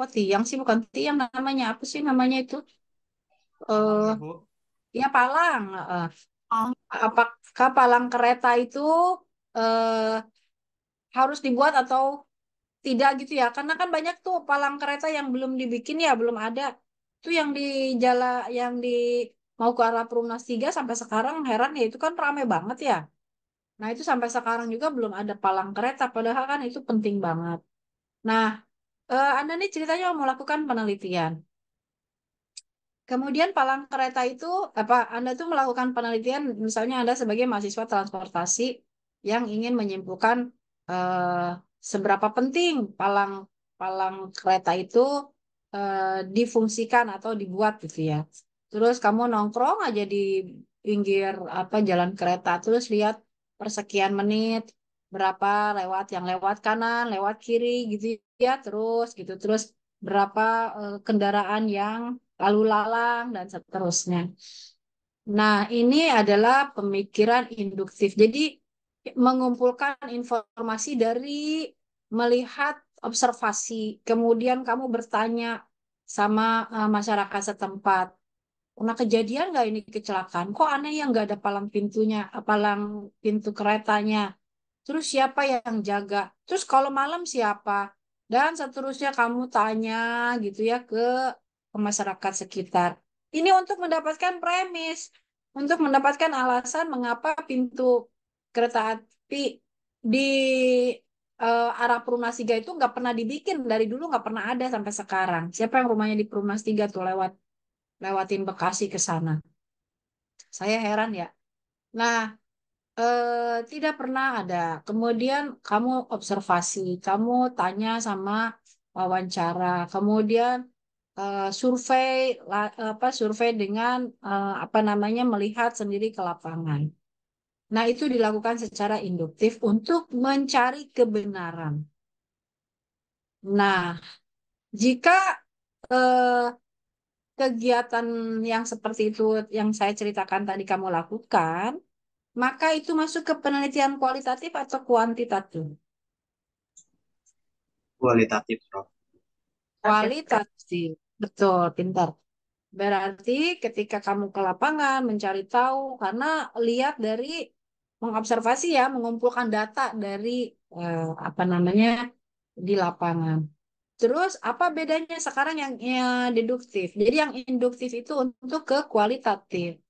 oh tiang sih bukan tiang namanya apa sih namanya itu Palang eh ya, Bu. ya palang. Oh, Apakah palang kereta itu eh, harus dibuat atau tidak gitu ya? Karena kan banyak tuh palang kereta yang belum dibikin ya, belum ada. Itu yang di yang di mau ke arah Perumnas 3 sampai sekarang heran ya itu kan rame banget ya. Nah, itu sampai sekarang juga belum ada palang kereta padahal kan itu penting banget. Nah, Anda nih ceritanya mau melakukan penelitian. Kemudian palang kereta itu apa? Anda tuh melakukan penelitian, misalnya Anda sebagai mahasiswa transportasi yang ingin menyimpulkan eh, seberapa penting palang palang kereta itu difungsikan atau dibuat gitu ya. Terus kamu nongkrong aja di pinggir apa jalan kereta, terus lihat persekian menit berapa lewat yang lewat kanan, lewat kiri gitu ya, terus gitu terus berapa kendaraan yang lalu lalang, dan seterusnya. Nah, ini adalah pemikiran induktif. Jadi, mengumpulkan informasi dari melihat observasi, kemudian kamu bertanya sama masyarakat setempat. Pernah kejadian nggak ini kecelakaan? Kok aneh ya nggak ada palang pintunya, palang pintu keretanya? Terus siapa yang jaga? Terus kalau malam siapa? Dan seterusnya kamu tanya gitu ya ke masyarakat sekitar. Ini untuk mendapatkan premis, untuk mendapatkan alasan mengapa pintu kereta api di arah Perumas 3 itu nggak pernah dibikin dari dulu, nggak pernah ada sampai sekarang. Siapa yang rumahnya di Perumas 3 tuh lewatin Bekasi ke sana? Saya heran ya. Nah, tidak pernah ada. Kemudian kamu observasi, kamu tanya sama wawancara, kemudian survei survei dengan apa namanya melihat sendiri ke lapangan. Nah, itu dilakukan secara induktif untuk mencari kebenaran. Nah, jika eh, kegiatan yang seperti itu yang saya ceritakan tadi kamu lakukan, maka itu masuk ke penelitian kualitatif atau kuantitatif? Kualitatif, Prof. Kualitatif. Betul, pintar. Berarti ketika kamu ke lapangan mencari tahu, karena lihat dari mengobservasi ya, mengumpulkan data dari apa namanya di lapangan. Terus apa bedanya sekarang yang deduktif? Jadi yang induktif itu untuk ke kualitatif.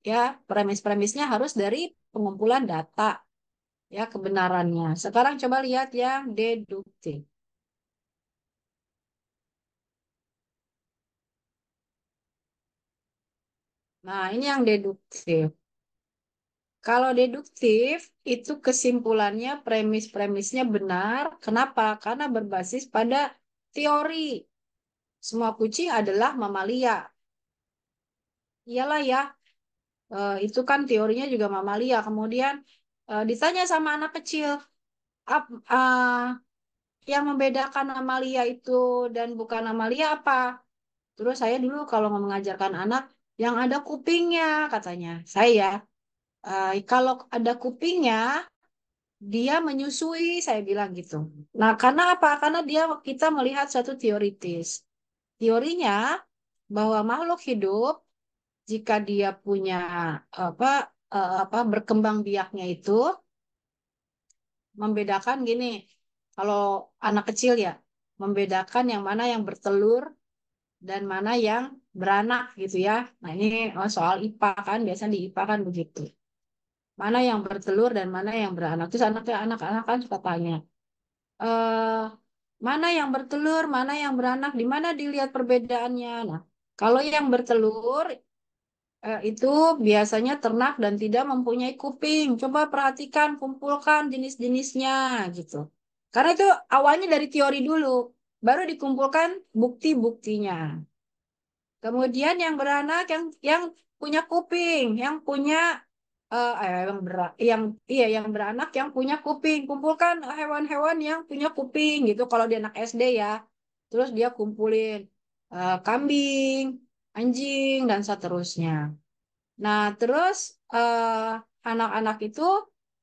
Ya, premis-premisnya harus dari pengumpulan data, ya kebenarannya. Sekarang coba lihat yang deduktif. Nah, ini yang deduktif. Kalau deduktif, itu kesimpulannya premis-premisnya benar. Kenapa? Karena berbasis pada teori. Semua kucing adalah mamalia. Iyalah ya, itu kan teorinya juga mamalia. Kemudian ditanya sama anak kecil, ap- eh, yang membedakan mamalia itu dan bukan mamalia apa? Terus saya dulu kalau mengajarkan anak, yang ada kupingnya katanya. Saya, kalau ada kupingnya, dia menyusui, saya bilang gitu. Nah, karena apa? Karena kita melihat satu teoritis. Teorinya bahwa makhluk hidup jika dia punya apa berkembang biaknya itu membedakan gini. Kalau anak kecil ya, membedakan yang mana yang bertelur dan mana yang beranak gitu ya. Nah, ini soal IPA kan, biasanya di IPA kan begitu. Mana yang bertelur dan mana yang beranak. Terus anak-anak kan suka tanya, eh, mana yang bertelur, mana yang beranak, di mana dilihat perbedaannya. Nah, kalau yang bertelur itu biasanya ternak dan tidak mempunyai kuping. Coba perhatikan, kumpulkan jenis-jenisnya gitu. Karena itu awalnya dari teori dulu, baru dikumpulkan bukti-buktinya. Kemudian yang beranak yang punya kuping, yang punya yang iya yang beranak yang punya kuping. Kumpulkan hewan-hewan yang punya kuping gitu kalau dia anak SD ya. Terus dia kumpulin kambing, anjing dan seterusnya. Nah, terus anak-anak itu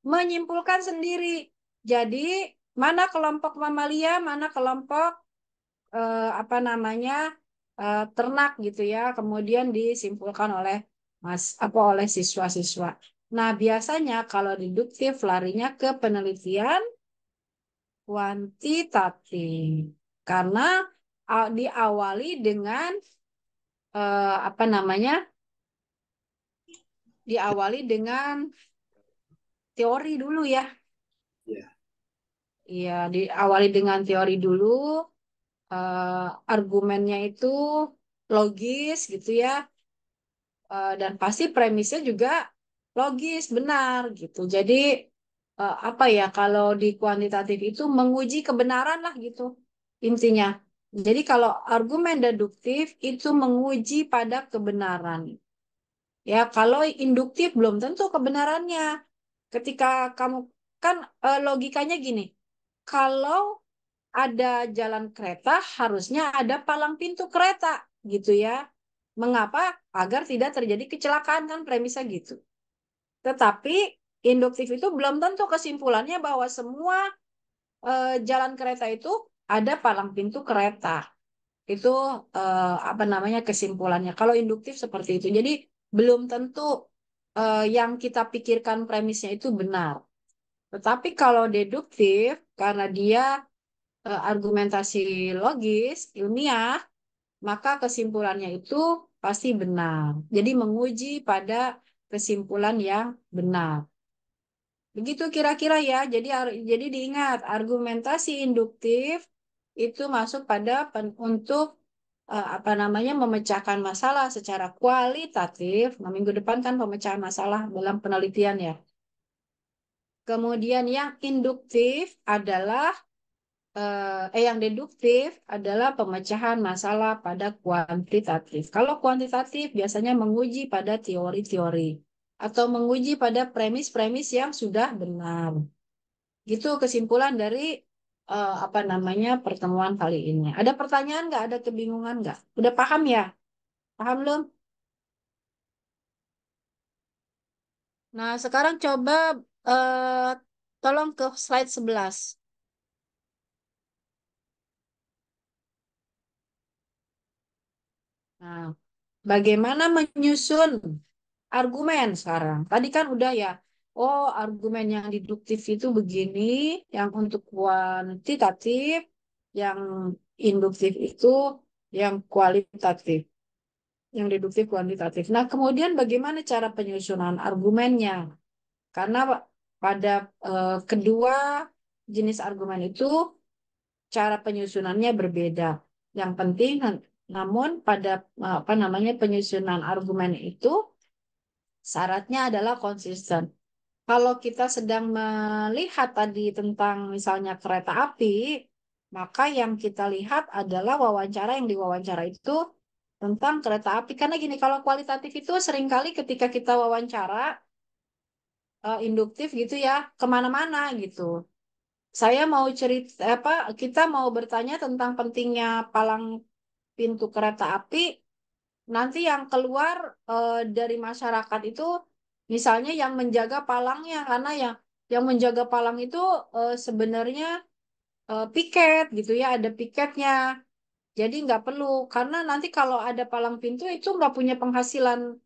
menyimpulkan sendiri. Jadi, mana kelompok mamalia, mana kelompok apa namanya ternak gitu ya. Kemudian disimpulkan oleh oleh siswa-siswa. Nah, biasanya kalau deduktif larinya ke penelitian kuantitatif. Karena diawali dengan apa namanya? Diawali dengan teori dulu ya. Ya. Iya, diawali dengan teori dulu, argumennya itu logis gitu ya. Dan pasti premisnya juga logis, benar gitu. Jadi apa ya, kalau di kuantitatif itu menguji kebenaran lah gitu intinya. Jadi kalau argumen deduktif itu menguji pada kebenaran. Ya, kalau induktif belum tentu kebenarannya. Ketika kamu kan logikanya gini, kalau ada jalan kereta harusnya ada palang pintu kereta gitu ya. Mengapa? Agar tidak terjadi kecelakaan kan premisnya gitu. Tetapi induktif itu belum tentu kesimpulannya bahwa semua jalan kereta itu ada palang pintu kereta. Itu apa namanya kesimpulannya. Kalau induktif seperti itu. Jadi belum tentu yang kita pikirkan premisnya itu benar. Tetapi kalau deduktif, karena dia argumentasi logis, ilmiah, maka kesimpulannya itu pasti benar. Jadi menguji pada kesimpulan yang benar. Begitu kira-kira ya. Jadi diingat argumentasi induktif itu masuk pada untuk apa namanya memecahkan masalah secara kualitatif. Nah, minggu depan kan pemecahan masalah dalam penelitian ya. Kemudian yang induktif adalah yang deduktif adalah pemecahan masalah pada kuantitatif. Kalau kuantitatif biasanya menguji pada teori-teori atau menguji pada premis-premis yang sudah benar. Gitu kesimpulan dari apa namanya pertemuan kali ini. Ada pertanyaan nggak? Ada kebingungan nggak? Udah paham ya? Paham belum? Nah, sekarang coba eh, tolong ke slide 11. Nah, bagaimana menyusun argumen sekarang? Tadi kan udah ya. Oh, argumen yang deduktif itu begini, yang untuk kuantitatif, yang induktif itu yang kualitatif, yang deduktif kuantitatif. Nah, kemudian bagaimana cara penyusunan argumennya? Karena pada kedua jenis argumen itu cara penyusunannya berbeda. Yang penting, namun pada apa namanya penyusunan argumen itu syaratnya adalah konsisten. Kalau kita sedang melihat tadi tentang misalnya kereta api, maka yang kita lihat adalah wawancara yang diwawancara itu tentang kereta api. Karena gini, kalau kualitatif itu seringkali ketika kita wawancara induktif gitu ya, kemana-mana gitu. Saya mau cerita apa? Kita mau bertanya tentang pentingnya palang pintu kereta api. Nanti yang keluar dari masyarakat itu, misalnya yang menjaga palangnya, karena yang menjaga palang itu sebenarnya piket gitu ya, ada piketnya. Jadi nggak perlu, karena nanti kalau ada palang pintu itu nggak punya penghasilan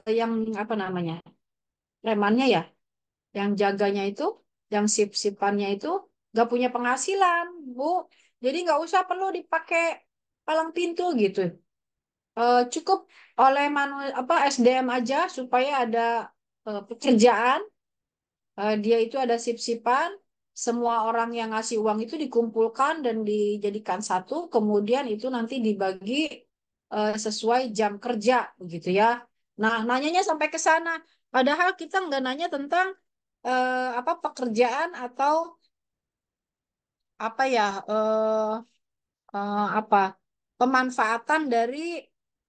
yang apa namanya, remannya ya, yang jaganya itu, yang sip-sipannya itu nggak punya penghasilan, Bu. Jadi nggak usah perlu dipakai palang pintu gitu. Cukup oleh apa SDM aja supaya ada pekerjaan. Dia itu ada sip-sipan, semua orang yang ngasih uang itu dikumpulkan dan dijadikan satu, kemudian itu nanti dibagi sesuai jam kerja begitu ya. Nah, nanyanya sampai ke sana. Padahal kita nggak nanya tentang apa pekerjaan atau apa ya apa pemanfaatan dari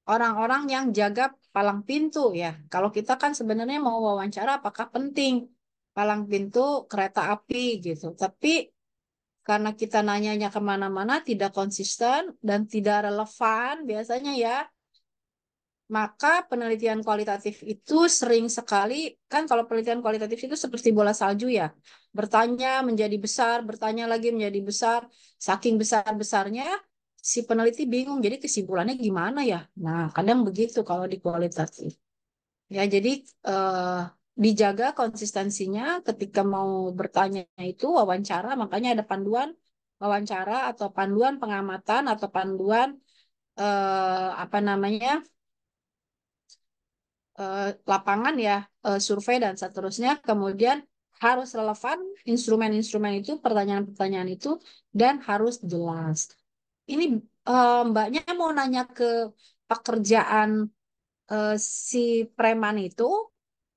orang-orang yang jaga palang pintu ya. Kalau kita kan sebenarnya mau wawancara apakah penting palang pintu kereta api gitu. Tapi karena kita nanyanya kemana-mana tidak konsisten dan tidak relevan biasanya ya, maka penelitian kualitatif itu sering sekali, kan kalau penelitian kualitatif itu seperti bola salju ya, bertanya menjadi besar, bertanya lagi menjadi besar, saking besar-besarnya si peneliti bingung, jadi kesimpulannya gimana ya? Nah, kadang begitu kalau di kualitatif. Ya, jadi eh, dijaga konsistensinya ketika mau bertanya itu wawancara, makanya ada panduan wawancara atau panduan pengamatan atau panduan apa namanya lapangan ya, survei dan seterusnya. Kemudian harus relevan instrumen-instrumen itu, pertanyaan-pertanyaan itu, dan harus jelas. ini mbaknya mau nanya ke pekerjaan eh, si preman itu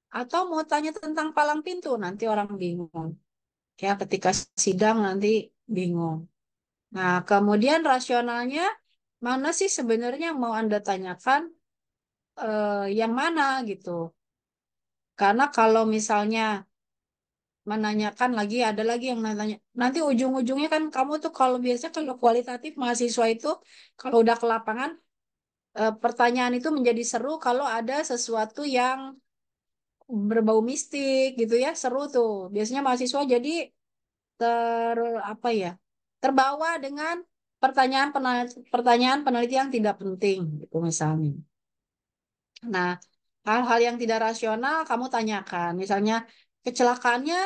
atau mau tanya tentang palang pintu? Nanti orang bingung. Ya, ketika sidang nanti bingung. Nah, kemudian rasionalnya mana sih sebenarnya yang mau Anda tanyakan yang mana gitu. Karena kalau misalnya menanyakan lagi, ada lagi yang nanya. Nanti ujung-ujungnya kan kamu tuh kalau biasanya kalau kualitatif mahasiswa itu kalau udah ke lapangan pertanyaan itu menjadi seru kalau ada sesuatu yang berbau mistik gitu ya, seru tuh. Biasanya mahasiswa jadi ter apa ya? Terbawa dengan pertanyaan peneliti yang tidak penting gitu misalnya. Nah, hal-hal yang tidak rasional kamu tanyakan. Misalnya kecelakaannya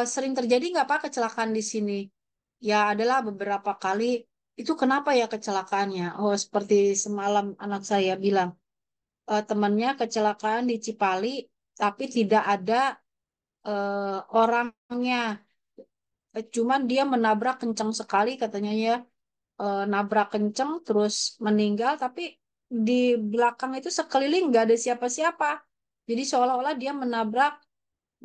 sering terjadi nggak Pak kecelakaan di sini? Ya adalah beberapa kali. Itu kenapa ya kecelakaannya? Oh, seperti semalam anak saya bilang, temannya kecelakaan di Cipali, tapi tidak ada orangnya. Cuman dia menabrak kencang sekali katanya ya, nabrak kencang terus meninggal, tapi di belakang itu sekeliling nggak ada siapa-siapa. Jadi seolah-olah dia menabrak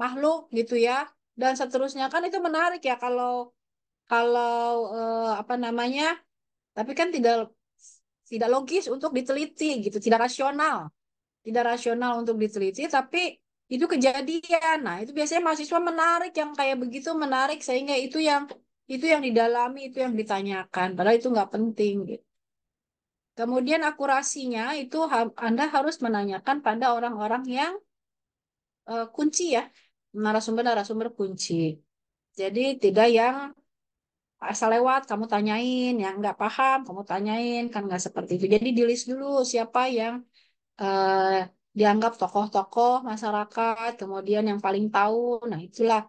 makhluk gitu ya. Dan seterusnya kan itu menarik ya kalau kalau apa namanya, tapi kan tidak logis untuk diteliti gitu, tidak rasional untuk diteliti, tapi itu kejadian. Nah, itu biasanya mahasiswa menarik yang kayak begitu menarik sehingga itu yang didalami, itu yang ditanyakan, padahal itu nggak penting gitu. Kemudian akurasinya itu Anda harus menanyakan pada orang-orang yang kunci ya, narasumber-narasumber kunci. Jadi tidak yang asal lewat kamu tanyain, yang nggak paham kamu tanyain, kan nggak seperti itu. Jadi di list dulu siapa yang eh, dianggap tokoh-tokoh masyarakat, kemudian yang paling tahu. Nah, itulah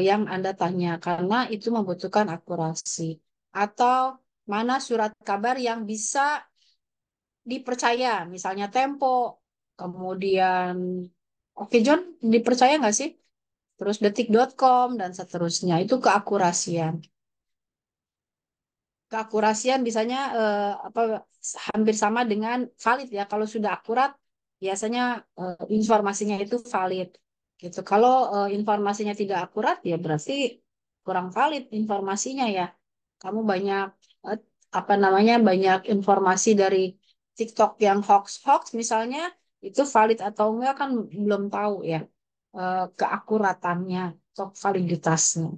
yang Anda tanya karena itu membutuhkan akurasi. Atau mana surat kabar yang bisa dipercaya, misalnya Tempo, kemudian Oke John, dipercaya nggak sih? Terus detik.com dan seterusnya. Itu keakurasian. Keakurasian biasanya apa hampir sama dengan valid ya. Kalau sudah akurat, biasanya informasinya itu valid. Gitu. Kalau informasinya tidak akurat, ya berarti kurang valid informasinya ya. Kamu banyak eh, apa namanya banyak informasi dari TikTok yang hoax-hoax misalnya, itu valid atau enggak kan belum tahu ya keakuratannya atau validitasnya.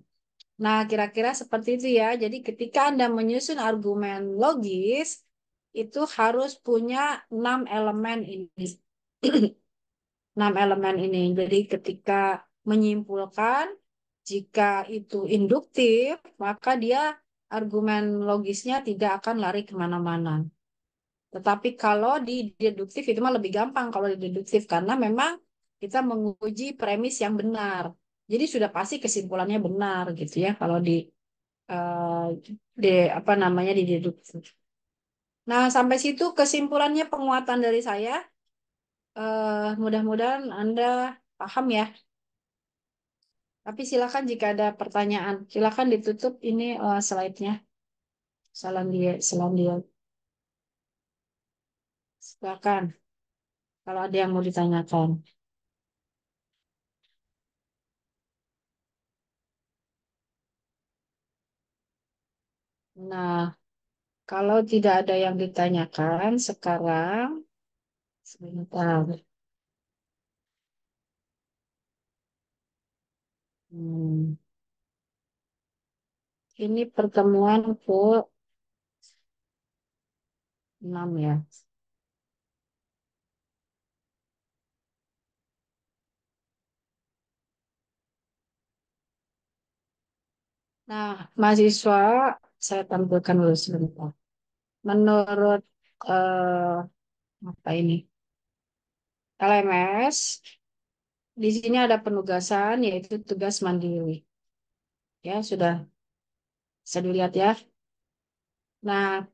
Nah, kira-kira seperti itu ya. Jadi ketika Anda menyusun argumen logis, itu harus punya 6 elemen ini. 6 elemen ini. Jadi ketika menyimpulkan, jika itu induktif, maka dia argumen logisnya tidak akan lari kemana-mana. Tetapi kalau di deduktif itu mah lebih gampang kalau di deduktif karena memang kita menguji premis yang benar. Jadi sudah pasti kesimpulannya benar gitu ya kalau eh, di apa namanya di deduktif. Nah, sampai situ kesimpulannya penguatan dari saya. Mudah-mudahan Anda paham ya. Tapi silakan jika ada pertanyaan, silakan ditutup ini slide-nya. Salam dia. Silakan kalau ada yang mau ditanyakan. Nah, kalau tidak ada yang ditanyakan sekarang, sebentar. Hmm, ini pertemuan ke-6 ya. Nah, mahasiswa, saya tampilkan dulu sebentar. Menurut apa ini? LMS, di sini ada penugasan yaitu tugas mandiri. Ya, sudah bisa dilihat ya. Nah,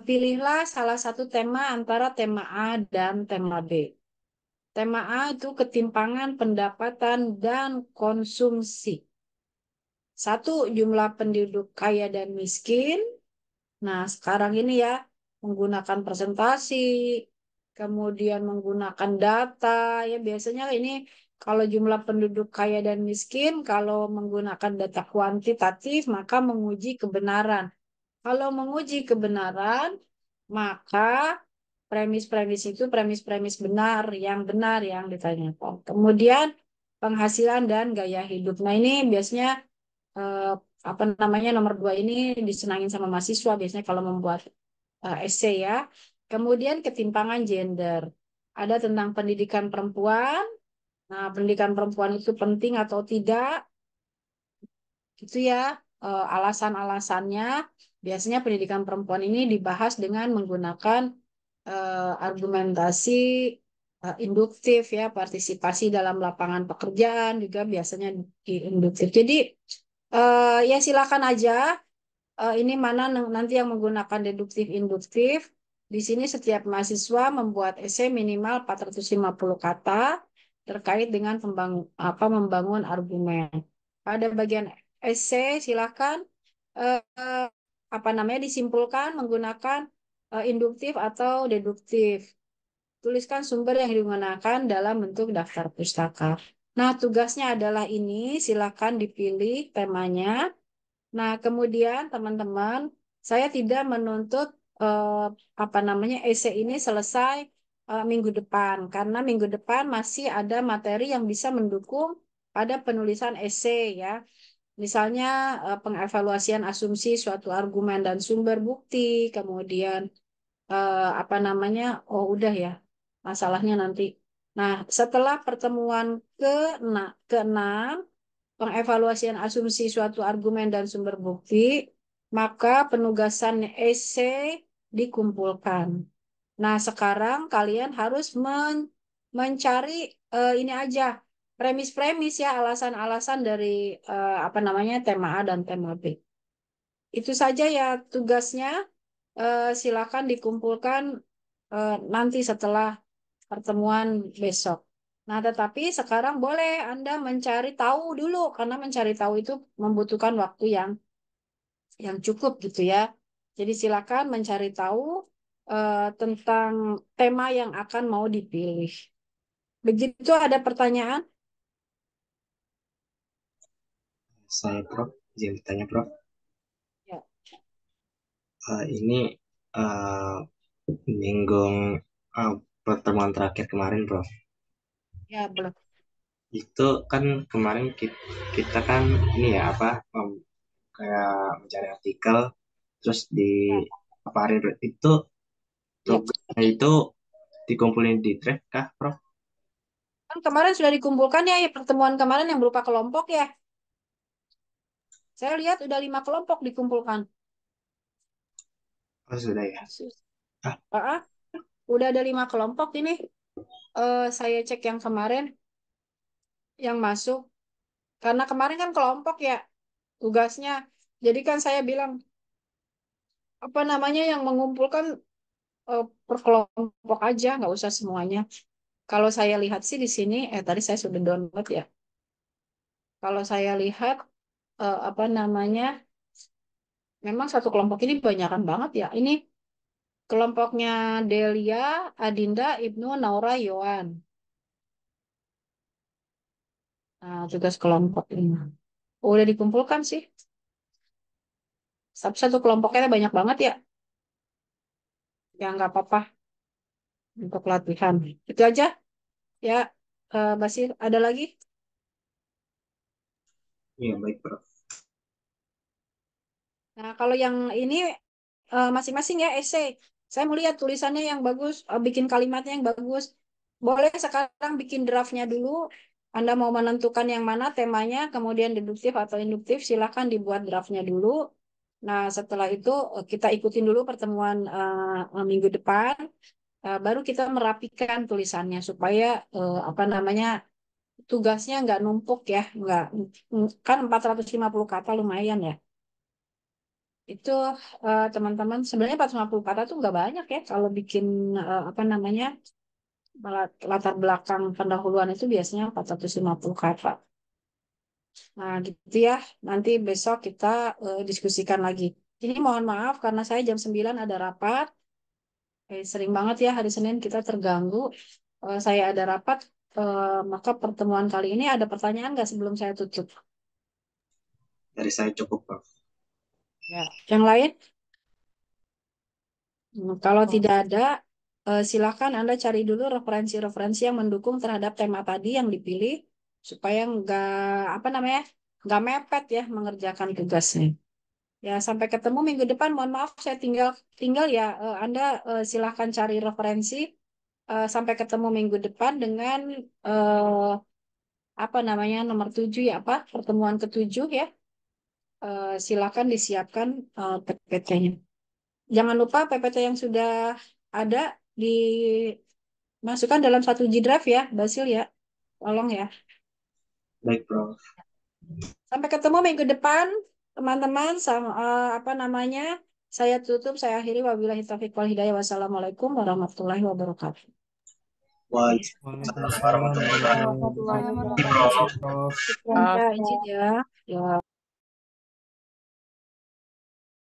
pilihlah salah satu tema antara tema A dan tema B. Tema A itu ketimpangan pendapatan dan konsumsi. Satu, jumlah penduduk kaya dan miskin. Nah, sekarang ini ya, menggunakan presentasi, kemudian menggunakan data, ya biasanya ini kalau jumlah penduduk kaya dan miskin, kalau menggunakan data kuantitatif, maka menguji kebenaran. Kalau menguji kebenaran, maka premis-premis itu premis-premis benar yang ditanyakan. Kemudian penghasilan dan gaya hidup. Nah, ini biasanya eh, apa namanya nomor 2 ini disenangin sama mahasiswa biasanya kalau membuat essay ya. Kemudian ketimpangan gender. Ada tentang pendidikan perempuan. Nah, pendidikan perempuan itu penting atau tidak? Itu ya alasan-alasannya. Biasanya pendidikan perempuan ini dibahas dengan menggunakan argumentasi induktif ya, partisipasi dalam lapangan pekerjaan juga biasanya induktif. Jadi ya silakan aja ini mana nanti yang menggunakan deduktif induktif. Di sini setiap mahasiswa membuat esai minimal 450 kata terkait dengan membangun argumen. Pada bagian esai silakan eh, disimpulkan menggunakan induktif atau deduktif. Tuliskan sumber yang digunakan dalam bentuk daftar pustaka. Nah, tugasnya adalah ini, silakan dipilih temanya. Nah, kemudian teman-teman, saya tidak menuntut eh, esai ini selesai minggu depan karena minggu depan masih ada materi yang bisa mendukung pada penulisan esai ya. Misalnya pengevaluasian asumsi suatu argumen dan sumber bukti, kemudian oh udah ya, masalahnya nanti. Nah, setelah pertemuan ke-6, pengevaluasian asumsi suatu argumen dan sumber bukti, maka penugasan esai dikumpulkan. Nah, sekarang kalian harus mencari ini aja, premis-premis ya, alasan-alasan dari tema A dan tema B. Itu saja ya tugasnya. Silakan dikumpulkan nanti setelah pertemuan besok. Nah, tetapi sekarang boleh Anda mencari tahu dulu, karena mencari tahu itu membutuhkan waktu yang cukup gitu ya. Jadi silakan mencari tahu tentang tema yang akan mau dipilih. Begitu ada pertanyaan? Saya Prof, izin bertanya Prof. Ya, Ini uh, menyinggung pertemuan terakhir kemarin Prof. ya belum. Itu kan kemarin kita kan ini ya kayak mencari artikel terus di paparin itu Ya. tugasnya itu dikumpulin di drive kah Prof? Kan kemarin sudah dikumpulkan ya, pertemuan kemarin yang berupa kelompok ya. Saya lihat udah 5 kelompok dikumpulkan. Oh sudah ya. Ah, Ah, udah ada 5 kelompok ini. Saya cek yang kemarin yang masuk. Karena kemarin kan kelompok ya tugasnya. Jadi kan saya bilang yang mengumpulkan per kelompok aja, nggak usah semuanya. Kalau saya lihat sih di sini, tadi saya sudah download ya. Kalau saya lihat eh, apa namanya, memang satu kelompok ini banyakan banget ya. Ini kelompoknya Delia, Adinda, Ibnu, Naura, Yohan. Nah, tugas kelompok ini. Udah dikumpulkan sih. Satu kelompoknya banyak banget ya. Ya nggak apa-apa untuk latihan. Itu aja ya, Basir. Ada lagi? iya baik Prof. Nah, kalau yang ini masing-masing ya esai. Saya mau lihat tulisannya yang bagus, bikin kalimatnya yang bagus. Boleh sekarang bikin draftnya dulu. Anda mau menentukan yang mana temanya, kemudian deduktif atau induktif, silakan dibuat draftnya dulu. Nah, setelah itu kita ikutin dulu pertemuan minggu depan. Baru kita merapikan tulisannya supaya tugasnya nggak numpuk ya, nggak kan 450 kata lumayan ya. Itu teman-teman sebenarnya 450 kata tuh nggak banyak ya kalau bikin eh, apa namanya latar belakang pendahuluan itu biasanya 450 kata. Nah, gitu ya. Nanti besok kita diskusikan lagi. Jadi mohon maaf karena saya jam 9 ada rapat. Sering banget ya hari Senin kita terganggu. Saya ada rapat, maka pertemuan kali ini ada pertanyaan nggak sebelum saya tutup? Dari saya cukup, Prof. Ya. Yang lain? Kalau Oh. tidak ada, silakan Anda cari dulu referensi-referensi yang mendukung terhadap tema tadi yang dipilih supaya nggak mepet ya mengerjakan tugasnya. Ya, sampai ketemu minggu depan. Mohon maaf, saya tinggal tinggal ya. Anda silakan cari referensi. Sampai ketemu minggu depan dengan eh, nomor 7 ya pertemuan ke-7 ya. Silakan disiapkan PPT-nya. Jangan lupa PPT yang sudah ada dimasukkan dalam satu G Drive ya, Basil ya. Tolong ya. Baik, Prof. Sampai ketemu minggu depan, teman-teman. Saya tutup, saya akhiri. Wabillahi taufiq wal hidayah. Wassalamualaikum warahmatullahi wabarakatuh. Waalaikumsalam Waalaikumsalam warahmatullahi warahmatullahi Warahmatullahi wabarakatuh, wabarakatuh. Prof. Syukran, Kak. Izin ya. Ya.